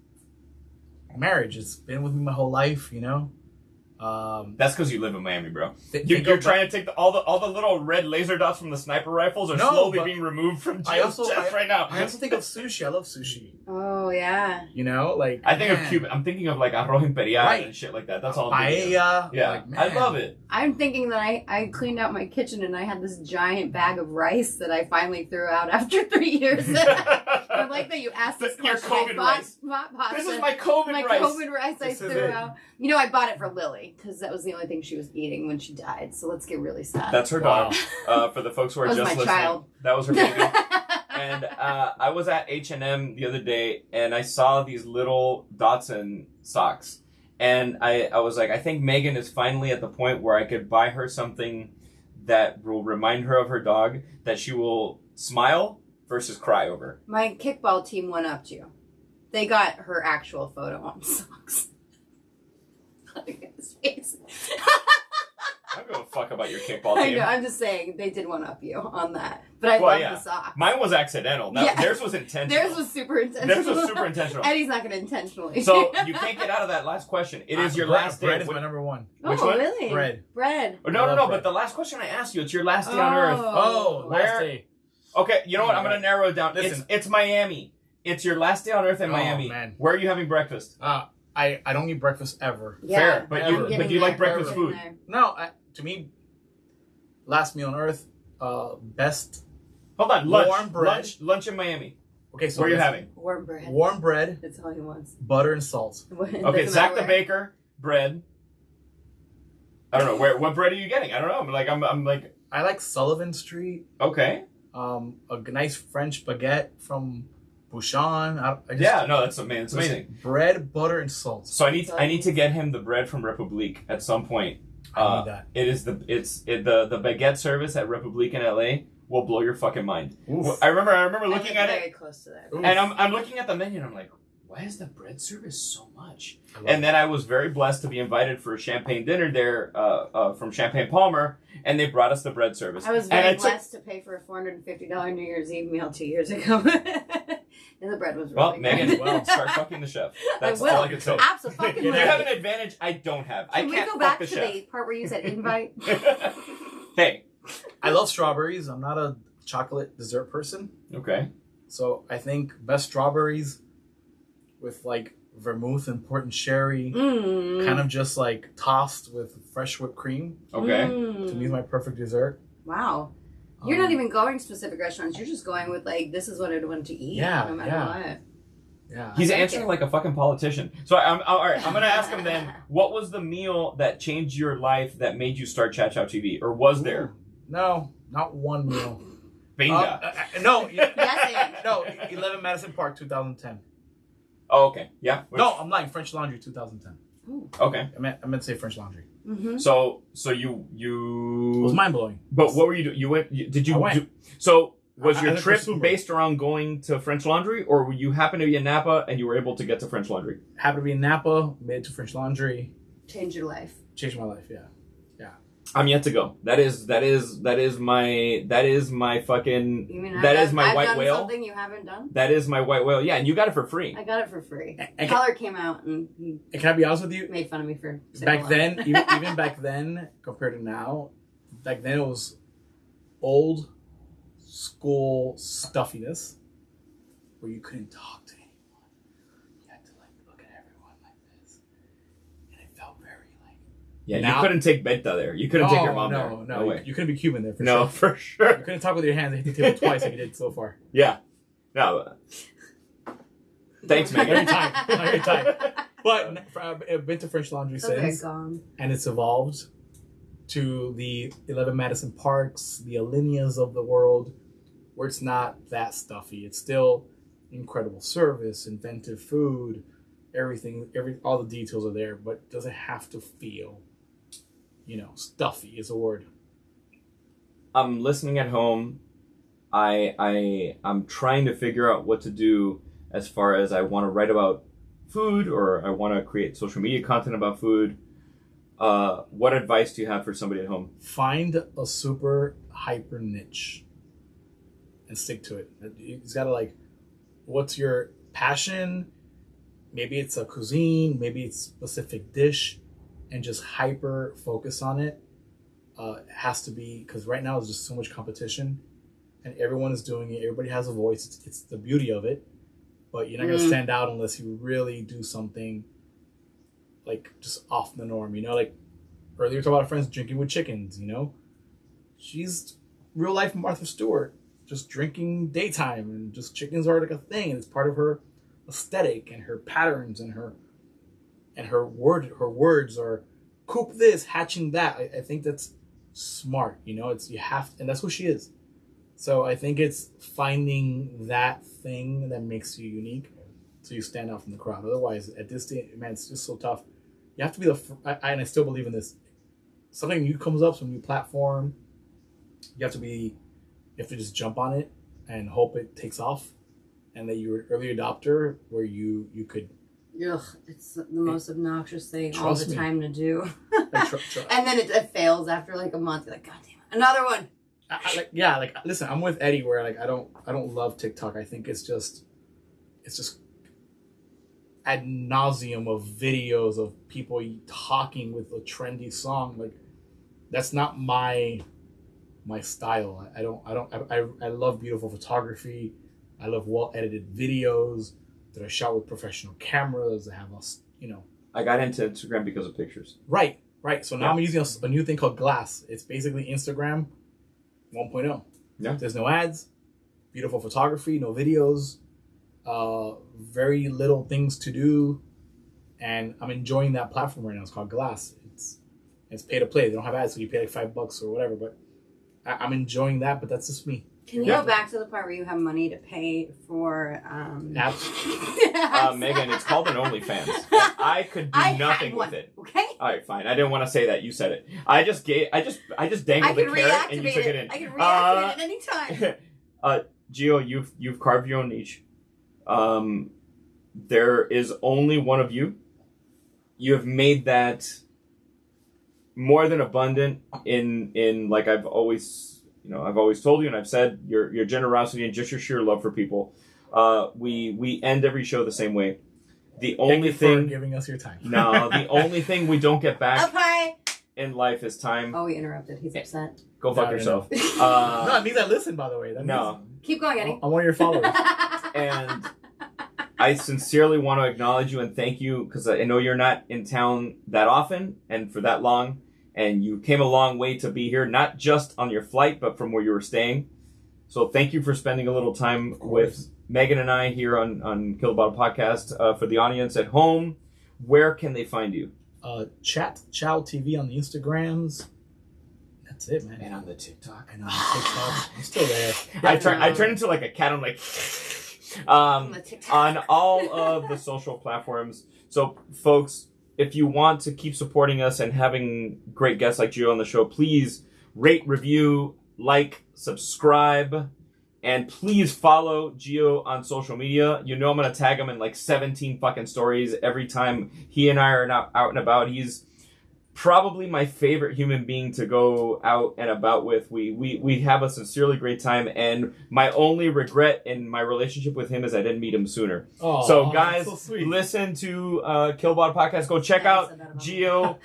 marriage. It's been with me my whole life, you know. That's because you live in Miami, bro. You're trying to take all the little red laser dots from the sniper rifles are slowly being removed from Gio's chest right now. I also think of sushi. I love sushi. Oh yeah. You know, like I think of Cuban. I'm thinking of like arroz imperial and shit like that. That's all. Paella. Yeah, like, I love it. I'm thinking that I cleaned out my kitchen and I had this giant bag of rice that I finally threw out after 3 years. I like that you asked this Your question. COVID rice. Bought pasta. This is my COVID rice. COVID rice I threw out. You know, I bought it for Lily because that was the only thing she was eating when she died. So let's get really sad. That's her dog. For the folks who are That was just my listening, child. that was her baby. And I was at H&M the other day, and I saw these little Dotson socks. And I was like, I think Megan is finally at the point where I could buy her something that will remind her of her dog, that she will smile versus cry over. My kickball team went up to you. They got her actual photo on socks. Look at his face. I don't give a fuck about your kickball I team. know, I'm just saying they did one up you on that. But I love the socks. Mine was accidental. Theirs was intentional. Theirs was super intentional. Eddie's not going to intentionally. So you can't get out of that last question. It is your last day. Bread is my number one. Which one? Really? Bread. Bread. No, but the last question I asked you, it's your last day on Earth. Oh, last day. Okay, you know what? I'm gonna narrow it down. Listen. It's Miami. It's your last day on Earth in Miami. Man. Where are you having breakfast? I don't eat breakfast ever. Fair, but Ever. you like breakfast food. No, to me, last meal on Earth, best. Hold on, Warm bread. lunch in Miami. Okay, so Where are you having? Warm bread. Warm bread, That's all he wants. butter and salt. Okay, Zach the Baker bread. I don't know what bread are you getting? I don't know. I'm like I like Sullivan Street. okay. A nice French baguette from Bouchon. That's amazing. It's amazing. Bread, butter, and salt. So I need to get him the bread from Republique at some point. I need that. It is the baguette service at Republique in LA will blow your fucking mind. Oof. I remember looking at very it, close to that. Oof. and I'm looking at the menu and I'm like, why is the bread service so much? And then I was very blessed to be invited for a champagne dinner there from Champagne Palmer, and they brought us the bread service. I was very blessed to pay for a $450 New Year's Eve meal 2 years ago. And the bread was really good. Megan, start fucking the chef. That's I will. all I can say. Absolutely. You have an advantage I don't have. Can I can't we go back fuck to the chef. the part where you said invite? Hey. I love strawberries. I'm not a chocolate dessert person. Okay. So I think best strawberries with like vermouth and port and sherry, kind of just like tossed with fresh whipped cream. Okay. To me is my perfect dessert. Wow. You're not even going to specific restaurants. You're just going with like, this is what I'd want to eat. Yeah, No matter what. Yeah. He's answering like a fucking politician. So all right, I'm going to ask him then, what was the meal that changed your life that made you start Chow Chow TV? Or was there? No, not one meal. Bingo. No. Yes, No, 11 Madison Park, 2010. Oh, okay. Yeah. No, I'm lying. French Laundry, 2010. Okay. I meant to say French Laundry. Mm-hmm. So It was mind blowing. But what were you doing? You went. Did you? I went. So was I your went trip for Super. based around going to French Laundry, or were you happened to be in Napa and you were able to get to French Laundry? Happened to be in Napa, made it to French Laundry. Change your life. Changed my life, yeah. I'm yet to go. That is my fucking. You mean I've white done whale. Something you haven't done? That is my white whale. Yeah, and you got it for free. I got it for free. And Color came out and he can I be honest with you? made fun of me for Back then, even back then, compared to now, back then it was old school stuffiness where you couldn't talk to anyone. You had to like look at everyone like this, and it felt very like. Yeah, Now- you couldn't take Benta there. You couldn't take your mom there. No way. You couldn't be Cuban there for No, sure. for sure. You couldn't talk with your hands and hit the table twice like you did so far. Yeah. No. Thanks, Megan. Every time. But I've been to French Laundry since, and it's evolved to the 11 Madison Parks, the Alinias of the world, where it's not that stuffy. It's still incredible service, inventive food, everything, all the details are there, but it doesn't have to feel, stuffy is a word. I'm listening at home. I'm trying to figure out what to do as far as I want to write about food or I want to create social media content about food. What advice do you have for somebody at home? Find a super hyper niche and stick to it. It's got to what's your passion? Maybe it's a cuisine, maybe it's a specific dish, and just hyper focus on it. It has to be, because right now there's just so much competition and everyone is doing it. Everybody has a voice. It's the beauty of it, but you're not going to stand out unless you really do something just off the norm, like earlier we talked about friends drinking with chickens, she's real life Martha Stewart, just drinking daytime, and just chickens are like a thing, and it's part of her aesthetic and her patterns and her words are coop this, hatching that. I think that's smart, it's you have, and that's who she is. So I think it's finding that thing that makes you unique, so you stand out from the crowd. Otherwise, at this day, man, it's just so tough. You have to be and I still believe in this. Something new comes up, some new platform. You have to just jump on it and hope it takes off, and that you're an early adopter where you could. Ugh, it's the most obnoxious thing all Trust the me. time to do. Like, And then it fails after a month. You're like, God damn it, another one. Listen, I'm with Eddie where I don't love TikTok. I think it's just ad nauseum of videos of people talking with a trendy song. That's not my my style. I love beautiful photography. I love well edited videos that are shot with professional cameras that have us, I got into Instagram because of pictures. Right. So now I'm using a new thing called Glass. It's basically Instagram 1.0. Yeah. There's no ads, beautiful photography, no videos, very little things to do, and I'm enjoying that platform right now. It's called Glass. It's pay to play. They don't have ads, so you pay like $5 or whatever. But I'm enjoying that. But that's just me. Can you go back to the part where you have money to pay for apps? Megan, it's called an OnlyFans. And I could do nothing with it. Okay. All right, fine. I didn't want to say that. You said it. I just dangled the carrot and you took it in. I can reactivate it anytime. Gio, you've carved your own niche. There is only one of you. You have made that more than abundant in like I've always told you, and I've said your generosity and just your sheer love for people. We end every show the same way. The only thing for giving us your time. No, the only thing we don't get back Up high. in life is time. Oh, he interrupted. He's upset. Go fuck yourself. No, it means I listen, by the way. Keep going, Eddie. I'm one of your followers. And I sincerely want to acknowledge you and thank you because I know you're not in town that often and for that long. And you came a long way to be here, not just on your flight, but from where you were staying. So thank you for spending a little time with Megan and I here on Kill the Bottle Podcast. For the audience at home, where can they find you? Chat Chow TV on the Instagrams. That's it, man. And on the TikTok. And on the TikTok. I'm still there. I turn into like a cat. I'm like... on all of the social platforms. So, folks, if you want to keep supporting us and having great guests like Gio on the show, please rate, review, like, subscribe, and please follow Gio on social media. You know I'm going to tag him in like 17 fucking stories every time he and I are not out and about. He's probably my favorite human being to go out and about with. We have a sincerely great time, and my only regret in my relationship with him is I didn't meet him sooner. Oh, so guys, so listen to Kill Bottle Podcast. Go check out Gio.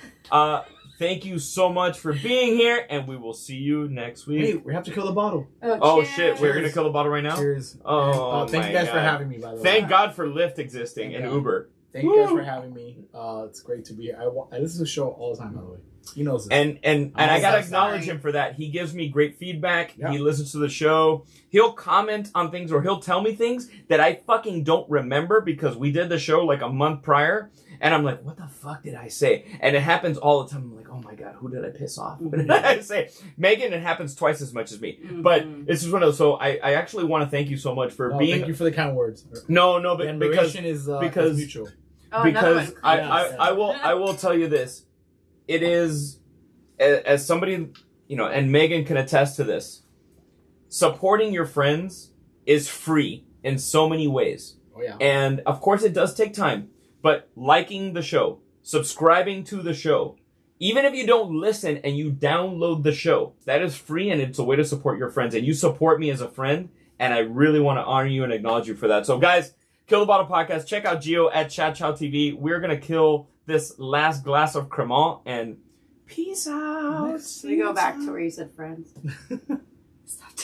Thank you so much for being here, and we will see you next week. Wait, we have to kill the bottle. Oh shit, we're gonna kill the bottle right now? Cheers. Oh, thank you guys for having me, by the way. Thank God for Lyft existing and Uber. Thank you guys for having me. It's great to be here. I listen to the show all the time, by the way. He knows this. And I gotta acknowledge him for that. He gives me great feedback. Yep. He listens to the show. He'll comment on things or he'll tell me things that I fucking don't remember because we did the show like a month prior. And I'm like, what the fuck did I say? And it happens all the time. I'm like, oh my God, who did I piss off? What did I say? Megan, it happens twice as much as me. Mm-hmm. But this is one of those. So I actually want to thank you so much for being. Thank you for the kind words. No, but the admiration is mutual. Because I will tell you this. It is, as somebody, and Megan can attest to this, supporting your friends is free in so many ways. Oh, yeah. And, of course, it does take time. But liking the show, subscribing to the show, even if you don't listen and you download the show, that is free and it's a way to support your friends. And you support me as a friend, and I really want to honor you and acknowledge you for that. So, guys, Kill the Bottle Podcast. Check out Gio at Chat Chow TV. We're going to kill this last glass of cremant and peace out. We go back to where you said friends.